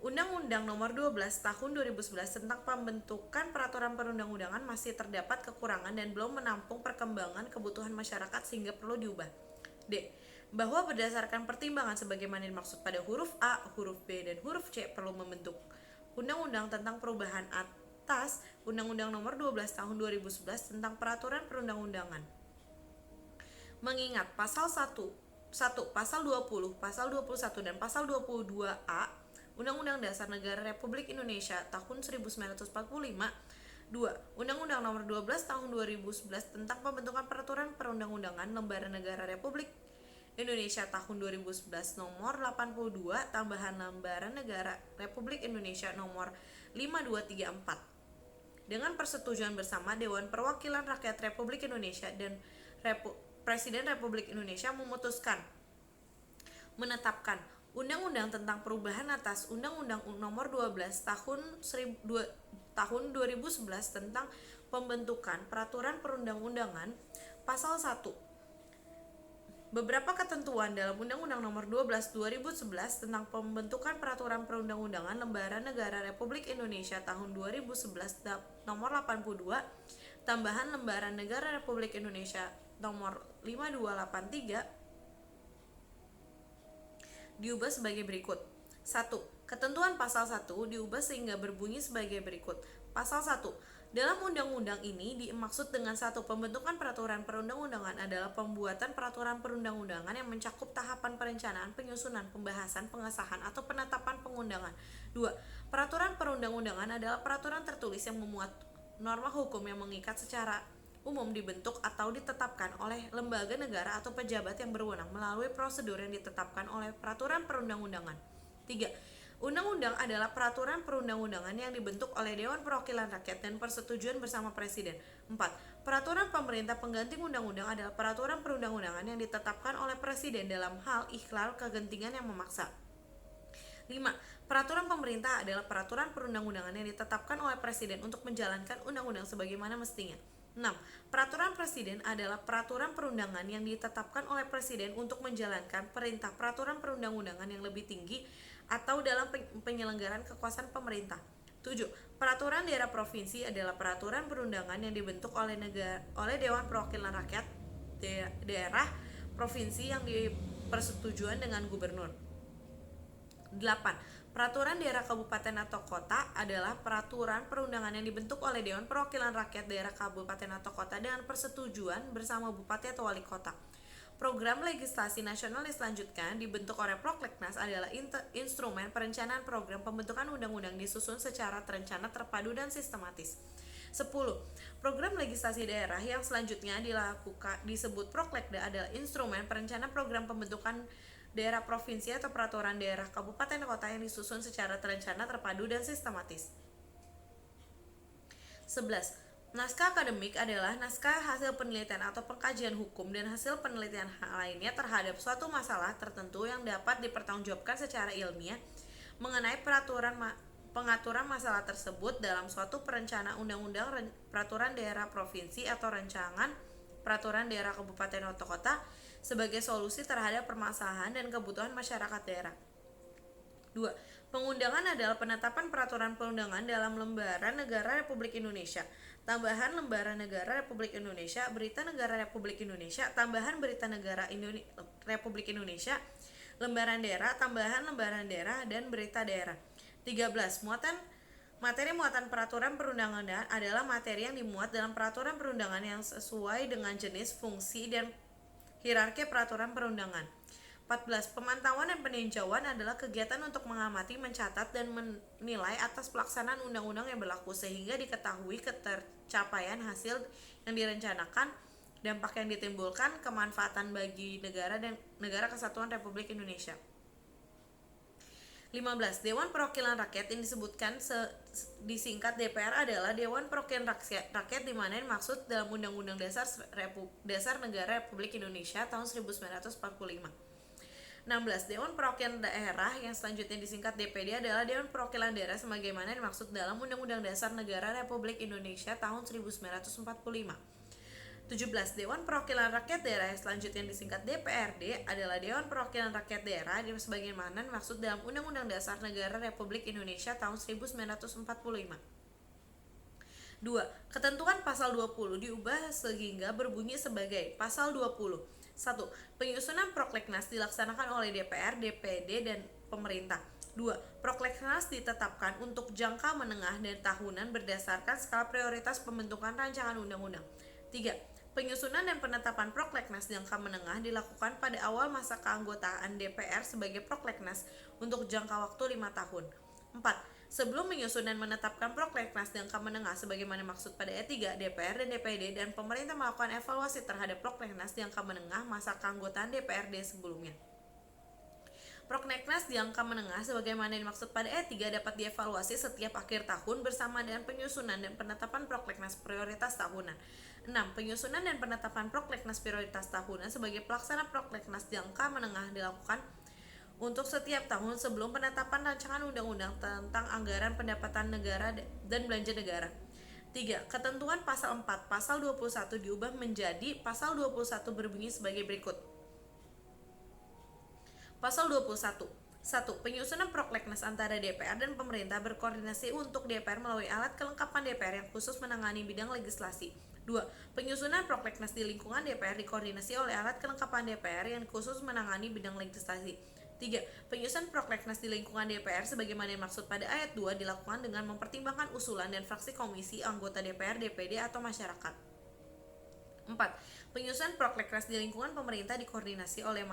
Undang-Undang Nomor 12 Tahun 2011 tentang pembentukan peraturan perundang-undangan masih terdapat kekurangan dan belum menampung perkembangan kebutuhan masyarakat sehingga perlu diubah. D. Bahwa berdasarkan pertimbangan sebagaimana dimaksud pada huruf A, huruf B, dan huruf C perlu membentuk Undang-Undang tentang perubahan atas Undang-Undang Nomor 12 Tahun 2011 tentang peraturan perundang-undangan. Mengingat pasal 1, pasal 20, pasal 21 dan pasal 22A Undang-Undang Dasar Negara Republik Indonesia tahun 1945, 2. Undang-Undang Nomor 12 Tahun 2011 tentang pembentukan peraturan perundang-undangan Lembaran Negara Republik Indonesia tahun 2011 nomor 82 tambahan Lembaran Negara Republik Indonesia nomor 5234 dengan persetujuan bersama Dewan Perwakilan Rakyat Republik Indonesia dan Presiden Republik Indonesia memutuskan menetapkan Undang-Undang tentang perubahan atas Undang-Undang Nomor 12 tahun 2011 tentang pembentukan peraturan perundang-undangan. Pasal 1. Beberapa ketentuan dalam Undang-Undang Nomor 12 2011 tentang pembentukan peraturan perundang-undangan Lembaran Negara Republik Indonesia tahun 2011 nomor 82 tambahan Lembaran Negara Republik Indonesia nomor 5283 diubah sebagai berikut. 1. Ketentuan pasal 1 diubah sehingga berbunyi sebagai berikut. Pasal 1. Dalam undang-undang ini dimaksud dengan 1. Pembentukan peraturan perundang-undangan adalah pembuatan peraturan perundang-undangan yang mencakup tahapan perencanaan, penyusunan, pembahasan, pengesahan, atau penetapan pengundangan. 2. Peraturan perundang-undangan adalah peraturan tertulis yang memuat norma hukum yang mengikat secara umum dibentuk atau ditetapkan oleh lembaga negara atau pejabat yang berwenang melalui prosedur yang ditetapkan oleh peraturan perundang-undangan. 3. Undang-undang adalah peraturan perundang-undangan yang dibentuk oleh Dewan Perwakilan Rakyat dan persetujuan bersama Presiden. 4. Peraturan pemerintah pengganti undang-undang adalah peraturan perundang-undangan yang ditetapkan oleh Presiden dalam hal ikhlal kegentingan yang memaksa. 5. Peraturan pemerintah adalah peraturan perundang-undangan yang ditetapkan oleh Presiden untuk menjalankan undang-undang sebagaimana mestinya. 6. Peraturan Presiden adalah peraturan perundangan yang ditetapkan oleh Presiden untuk menjalankan perintah peraturan perundang-undangan yang lebih tinggi atau dalam penyelenggaraan kekuasaan pemerintah. 7. Peraturan daerah provinsi adalah peraturan perundangan yang dibentuk oleh Dewan Perwakilan Rakyat daerah provinsi yang dipersetujuan dengan gubernur. 8. Peraturan daerah kabupaten atau kota adalah peraturan perundangan yang dibentuk oleh Dewan Perwakilan Rakyat daerah kabupaten atau kota dengan persetujuan bersama bupati atau wali kota. Program legislasi nasional yang selanjutnya dibentuk oleh Prolegnas adalah instrumen perencanaan program pembentukan undang-undang disusun secara terencana, terpadu, dan sistematis. 10. Program legislasi daerah yang selanjutnya disebut Proklegda adalah instrumen perencanaan program pembentukan daerah provinsi atau peraturan daerah kabupaten kota yang disusun secara terencana, terpadu, dan sistematis. 11. Naskah akademik adalah naskah hasil penelitian atau pengkajian hukum dan hasil penelitian lainnya terhadap suatu masalah tertentu yang dapat dipertanggungjawabkan secara ilmiah mengenai pengaturan masalah tersebut dalam suatu perencanaan undang-undang, peraturan daerah provinsi atau rancangan peraturan daerah kabupaten atau kota sebagai solusi terhadap permasalahan dan kebutuhan masyarakat daerah. 2. Pengundangan adalah penetapan peraturan perundangan dalam lembaran negara Republik Indonesia, tambahan lembaran negara Republik Indonesia, berita negara Republik Indonesia, tambahan berita negara Republik Indonesia, lembaran daerah, tambahan lembaran daerah, dan berita daerah. 13. Materi muatan peraturan perundangan adalah materi yang dimuat dalam peraturan perundangan yang sesuai dengan jenis, fungsi, dan hierarki peraturan perundangan. 14. Pemantauan dan peninjauan adalah kegiatan untuk mengamati, mencatat, dan menilai atas pelaksanaan undang-undang yang berlaku sehingga diketahui ketercapaian hasil yang direncanakan, dampak yang ditimbulkan, kemanfaatan bagi negara dan negara kesatuan Republik Indonesia. 15. Dewan Perwakilan Rakyat yang disebutkan disingkat DPR adalah Dewan Perwakilan Rakyat di mana yang maksud dalam Undang-Undang Dasar Negara Republik Indonesia tahun 1945. 16. Dewan Perwakilan Daerah yang selanjutnya disingkat DPD adalah Dewan Perwakilan Daerah sebagaimana yang maksud dalam Undang-Undang Dasar Negara Republik Indonesia tahun 1945. 17. Dewan Perwakilan Rakyat Daerah yang selanjutnya disingkat DPRD adalah Dewan Perwakilan Rakyat Daerah sebagaimana maksud dalam Undang-Undang Dasar Negara Republik Indonesia tahun 1945. 2. Ketentuan pasal 20 diubah sehingga berbunyi sebagai pasal 20. 1. Penyusunan Proklegnas dilaksanakan oleh DPR, DPD, dan pemerintah. 2. Proklegnas ditetapkan untuk jangka menengah dan tahunan berdasarkan skala prioritas pembentukan rancangan undang-undang. 3. Penyusunan dan penetapan Proklegnas jangka menengah dilakukan pada awal masa keanggotaan DPR sebagai Proklegnas untuk jangka waktu 5 tahun. 4. Sebelum menyusun dan menetapkan Proklegnas jangka menengah sebagaimana maksud pada ayat 3, DPR dan DPD dan pemerintah melakukan evaluasi terhadap Proklegnas jangka menengah masa keanggotaan DPRD sebelumnya. Proklegnas jangka menengah sebagaimana dimaksud pada ayat 3 dapat dievaluasi setiap akhir tahun bersama dengan penyusunan dan penetapan Proklegnas prioritas tahunan. 6. Penyusunan dan penetapan Proklegnas prioritas tahunan sebagai pelaksana Proklegnas jangka menengah dilakukan untuk setiap tahun sebelum penetapan rancangan undang-undang tentang anggaran pendapatan negara dan belanja negara. 3. Ketentuan pasal 4, pasal 21 diubah menjadi pasal 21 berbunyi sebagai berikut. Pasal 21. 1. Penyusunan Proklegnas antara DPR dan pemerintah berkoordinasi untuk DPR melalui alat kelengkapan DPR yang khusus menangani bidang legislasi. 2. Penyusunan Proklegnas di lingkungan DPR dikoordinasi oleh alat kelengkapan DPR yang khusus menangani bidang legislasi. 3. Penyusunan Proklegnas di lingkungan DPR sebagaimana dimaksud pada ayat 2 dilakukan dengan mempertimbangkan usulan dan fraksi komisi, anggota DPR, DPD, atau masyarakat. 4. Penyusunan Proklegnas di lingkungan pemerintah dikoordinasi oleh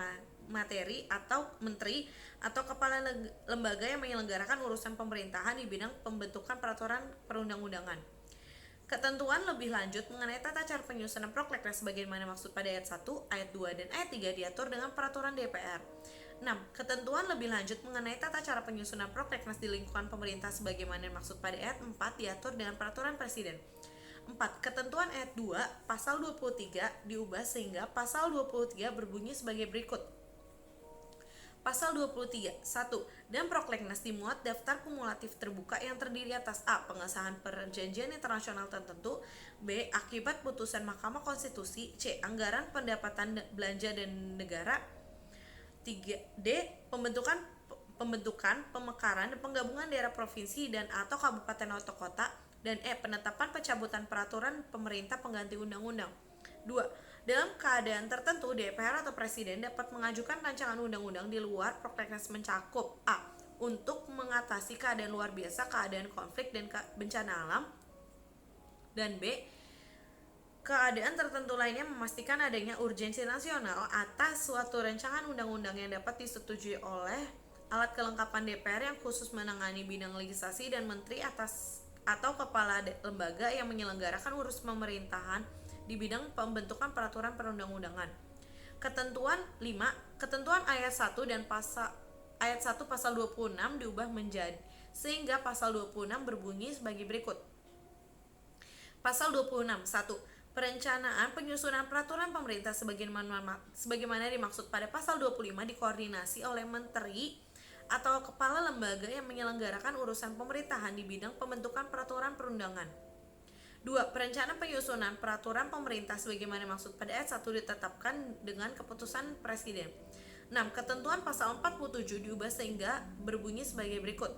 materi atau menteri atau kepala lembaga yang menyelenggarakan urusan pemerintahan di bidang pembentukan peraturan perundang-undangan. Ketentuan lebih lanjut mengenai tata cara penyusunan Proklegnas sebagaimana maksud pada ayat 1, ayat 2, dan ayat 3 diatur dengan peraturan DPR. 6. Ketentuan lebih lanjut mengenai tata cara penyusunan prolegnas di lingkungan pemerintah sebagaimana dimaksud pada ayat 4 diatur dengan peraturan presiden. 4. Ketentuan ayat 2 pasal 23 diubah sehingga pasal 23 berbunyi sebagai berikut. Pasal 23. 1. Dan prolegnas dimuat daftar kumulatif terbuka yang terdiri atas A. Pengesahan perjanjian internasional tertentu, B. Akibat putusan Mahkamah Konstitusi, C. Anggaran pendapatan belanja dan negara, 3. D. Pembentukan, pemekaran, dan penggabungan daerah provinsi dan atau kabupaten atau kota, dan E. Penetapan pencabutan peraturan pemerintah pengganti undang-undang. 2. Dalam keadaan tertentu, DPR atau Presiden dapat mengajukan rancangan undang-undang di luar prolegnas mencakup A. Untuk mengatasi keadaan luar biasa, keadaan konflik, dan bencana alam, dan B. Keadaan tertentu lainnya memastikan adanya urgensi nasional atas suatu rancangan undang-undang yang dapat disetujui oleh alat kelengkapan DPR yang khusus menangani bidang legislasi dan menteri atas atau kepala lembaga yang menyelenggarakan urusan pemerintahan di bidang pembentukan peraturan perundang-undangan. Ketentuan 5. Ketentuan ayat 1 dan ayat 1 pasal 26 diubah menjadi sehingga pasal 26 berbunyi sebagai berikut. Pasal 26. 1. Perencanaan penyusunan peraturan pemerintah sebagaimana dimaksud pada pasal 25 dikoordinasi oleh menteri atau kepala lembaga yang menyelenggarakan urusan pemerintahan di bidang pembentukan peraturan perundangan. 2. Perencanaan penyusunan peraturan pemerintah sebagaimana dimaksud pada ayat 1 ditetapkan dengan keputusan presiden. 6. Ketentuan pasal 47 diubah sehingga berbunyi sebagai berikut.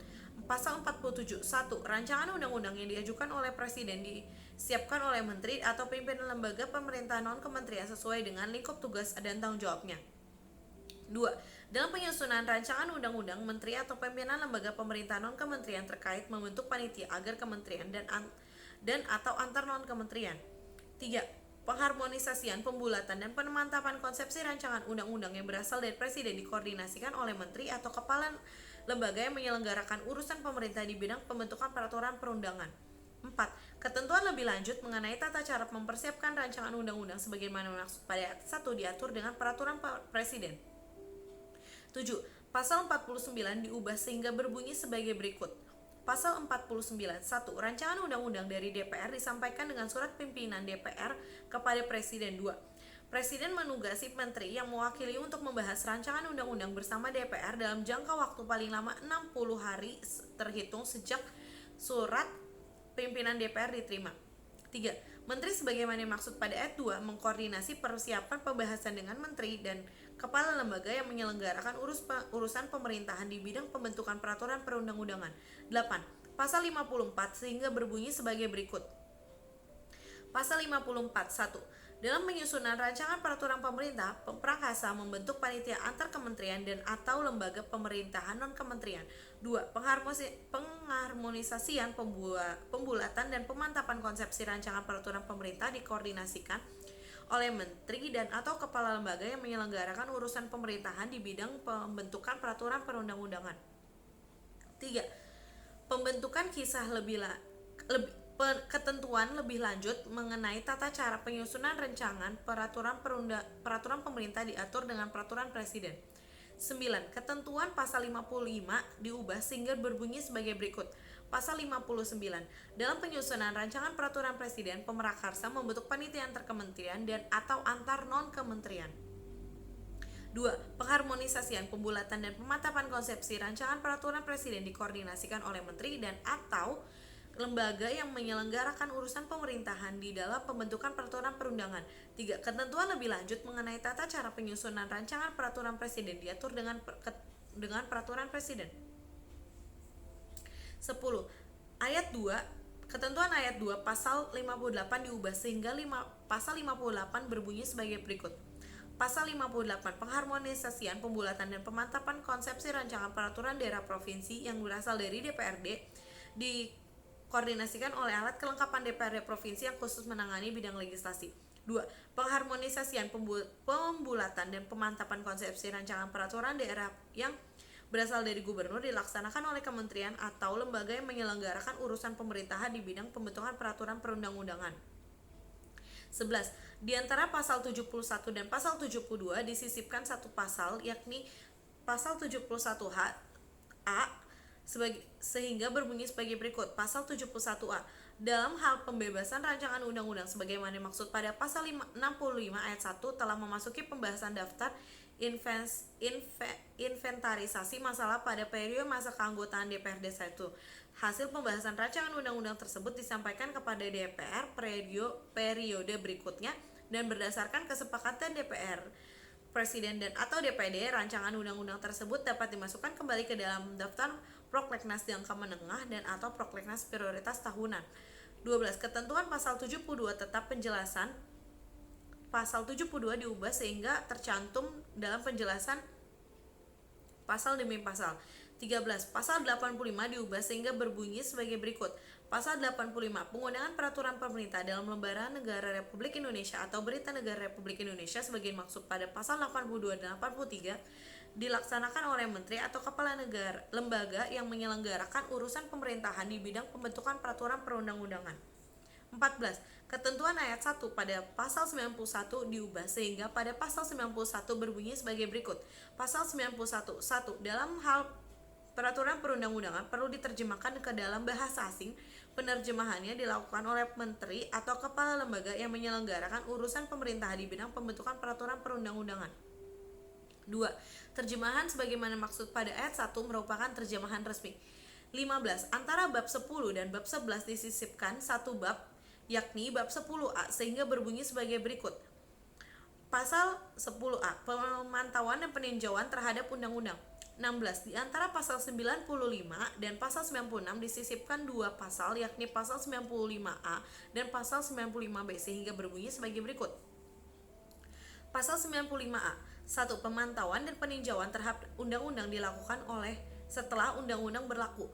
Pasal 47. 1. Rancangan undang-undang yang diajukan oleh presiden disiapkan oleh menteri atau pimpinan lembaga pemerintahan non-kementerian sesuai dengan lingkup tugas dan tanggung jawabnya. 2. Dalam penyusunan rancangan undang-undang, menteri atau pimpinan lembaga pemerintahan non-kementerian terkait membentuk panitia agar kementerian dan atau antar non-kementerian. 3. Pengharmonisasian, pembulatan, dan pemantapan konsepsi rancangan undang-undang yang berasal dari presiden dikoordinasikan oleh menteri atau kepala lembaga yang menyelenggarakan urusan pemerintah di bidang pembentukan peraturan perundangan. 4. Ketentuan lebih lanjut mengenai tata cara mempersiapkan rancangan undang-undang sebagaimana dimaksud pada ayat 1 diatur dengan peraturan presiden. 7. Pasal 49 diubah sehingga berbunyi sebagai berikut. Pasal 49. 1. Rancangan undang-undang dari DPR disampaikan dengan surat pimpinan DPR kepada Presiden. 2. Presiden menugasi menteri yang mewakili untuk membahas rancangan undang-undang bersama DPR dalam jangka waktu paling lama 60 hari terhitung sejak surat pimpinan DPR diterima. 3. Menteri sebagaimana dimaksud pada ayat 2 mengkoordinasi persiapan pembahasan dengan menteri dan kepala lembaga yang menyelenggarakan urusan pemerintahan di bidang pembentukan peraturan perundang-undangan. 8. Pasal 54 sehingga berbunyi sebagai berikut. Pasal 54. 1. Dalam penyusunan rancangan peraturan pemerintah, Prakasa membentuk panitia antar kementerian dan atau lembaga pemerintahan non-kementerian. 2. Pengharmonisasian, pembulatan, dan pemantapan konsepsi rancangan peraturan pemerintah dikoordinasikan oleh menteri dan atau kepala lembaga yang menyelenggarakan urusan pemerintahan di bidang pembentukan peraturan perundang-undangan. 3. Pembentukan ketentuan lebih lanjut mengenai tata cara penyusunan rancangan peraturan pemerintah diatur dengan peraturan presiden. 9. Ketentuan pasal 55 diubah sehingga berbunyi sebagai berikut. Pasal 59. Dalam penyusunan rancangan peraturan presiden, Pemrakarsa membentuk panitia antar kementerian dan atau antar non-kementerian. 2. Pengharmonisasian, pembulatan, dan pemantapan konsepsi rancangan peraturan presiden dikoordinasikan oleh menteri dan atau lembaga yang menyelenggarakan urusan pemerintahan di dalam pembentukan peraturan perundangan. 3. Ketentuan lebih lanjut mengenai tata cara penyusunan rancangan peraturan presiden diatur dengan peraturan presiden. 10. Ayat 2. Ketentuan ayat 2 pasal 58 diubah sehingga pasal 58 berbunyi sebagai berikut. Pasal 58. Pengharmonisasian, pembulatan, dan pemantapan konsepsi rancangan peraturan daerah provinsi yang berasal dari DPRD dikoordinasikan oleh alat kelengkapan DPRD provinsi yang khusus menangani bidang legislasi. 2. Pengharmonisasian, pembulatan, dan pemantapan konsepsi rancangan peraturan daerah yang berasal dari gubernur dilaksanakan oleh kementerian atau lembaga yang menyelenggarakan urusan pemerintahan di bidang pembentukan peraturan perundang-undangan. 11. Di antara pasal 71 dan pasal 72 disisipkan satu pasal yakni pasal 71H A sehingga berbunyi sebagai berikut. Pasal 71A. Dalam hal pembebasan rancangan undang-undang sebagaimana dimaksud pada pasal 65 ayat 1 telah memasuki pembahasan daftar inventarisasi masalah pada periode masa keanggotaan DPRD 1. Hasil pembahasan rancangan undang-undang tersebut disampaikan kepada DPR periode berikutnya dan berdasarkan kesepakatan DPR, Presiden dan atau DPD, rancangan undang-undang tersebut dapat dimasukkan kembali ke dalam daftar prolegnas jangka menengah dan atau prolegnas prioritas tahunan. 12. Ketentuan pasal 72 tetap penjelasan pasal 72 diubah sehingga tercantum dalam penjelasan pasal demi pasal. 13. Pasal 85 diubah sehingga berbunyi sebagai berikut. Pasal 85. Pengundangan peraturan pemerintah dalam lembaran negara Republik Indonesia atau berita negara Republik Indonesia sebagai maksud pada pasal 82 dan 83 dilaksanakan oleh menteri atau kepala negara lembaga yang menyelenggarakan urusan pemerintahan di bidang pembentukan peraturan perundang-undangan. 14. Ketentuan ayat 1 pada pasal 91 diubah sehingga pada pasal 91 berbunyi sebagai berikut. Pasal 91. 1. Dalam hal peraturan perundang-undangan perlu diterjemahkan ke dalam bahasa asing. Penerjemahannya dilakukan oleh menteri atau kepala lembaga yang menyelenggarakan urusan pemerintahan di bidang pembentukan peraturan perundang-undangan. 2. Terjemahan sebagaimana maksud pada ayat 1 merupakan terjemahan resmi. 15. Antara bab 10 dan bab 11 disisipkan satu bab, yakni bab 10A sehingga berbunyi sebagai berikut. Pasal 10A. Pemantauan dan peninjauan terhadap undang-undang. 16. Di antara pasal 95 dan pasal 96 disisipkan dua pasal, yakni pasal 95A dan pasal 95B sehingga berbunyi sebagai berikut. Pasal 95A. 1. Pemantauan dan peninjauan terhadap undang-undang dilakukan oleh setelah undang-undang berlaku.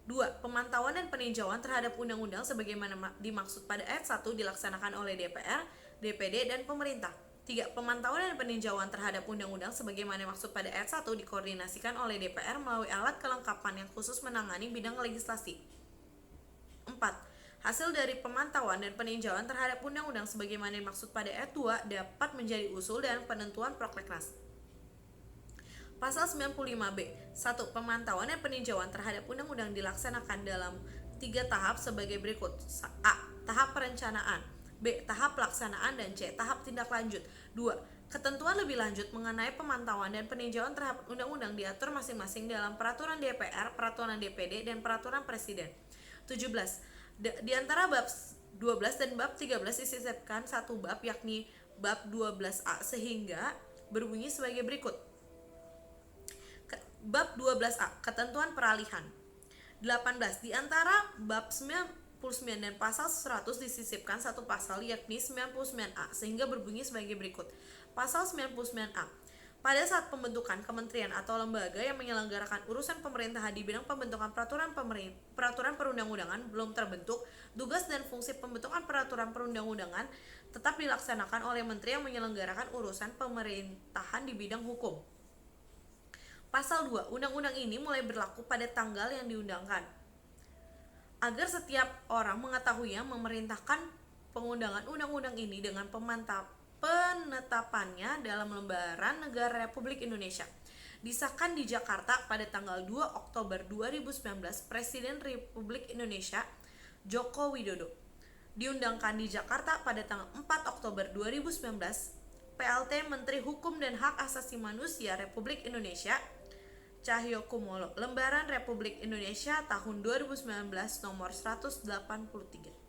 2. Pemantauan dan peninjauan terhadap undang-undang sebagaimana dimaksud pada ayat 1 dilaksanakan oleh DPR, DPD, dan pemerintah. 3. Pemantauan dan peninjauan terhadap undang-undang sebagaimana maksud pada ayat 1 dikoordinasikan oleh DPR melalui alat kelengkapan yang khusus menangani bidang legislasi. 4. Hasil dari pemantauan dan peninjauan terhadap undang-undang sebagaimana dimaksud pada ayat 2 dapat menjadi usul dan penentuan prolegnas. Pasal 95B. 1. Pemantauan dan peninjauan terhadap undang-undang dilaksanakan dalam 3 tahap sebagai berikut. A. Tahap perencanaan, B. Tahap pelaksanaan, dan C. Tahap tindak lanjut. 2. Ketentuan lebih lanjut mengenai pemantauan dan peninjauan terhadap undang-undang diatur masing-masing dalam peraturan DPR, peraturan DPD, dan peraturan Presiden. 17. Di antara bab 12 dan bab 13 disisipkan satu bab, yakni bab 12A sehingga berbunyi sebagai berikut. Bab 12A. Ketentuan peralihan. 18. Di antara bab 99 dan pasal 100 disisipkan satu pasal, yakni 99A sehingga berbunyi sebagai berikut. Pasal 99A. Pada saat pembentukan kementerian atau lembaga yang menyelenggarakan urusan pemerintahan di bidang pembentukan peraturan perundang-undangan belum terbentuk, tugas dan fungsi pembentukan peraturan perundang-undangan tetap dilaksanakan oleh menteri yang menyelenggarakan urusan pemerintahan di bidang hukum. Pasal 2. Undang-undang ini mulai berlaku pada tanggal yang diundangkan. Agar setiap orang mengetahuinya, memerintahkan pengundangan undang-undang ini dengan penetapannya dalam lembaran negara Republik Indonesia. Disahkan di Jakarta pada tanggal 2 Oktober 2019, Presiden Republik Indonesia Joko Widodo. Diundangkan di Jakarta pada tanggal 4 Oktober 2019, PLT Menteri Hukum dan Hak Asasi Manusia Republik Indonesia Cahyokumolo, Lembaran Republik Indonesia tahun 2019 nomor 183.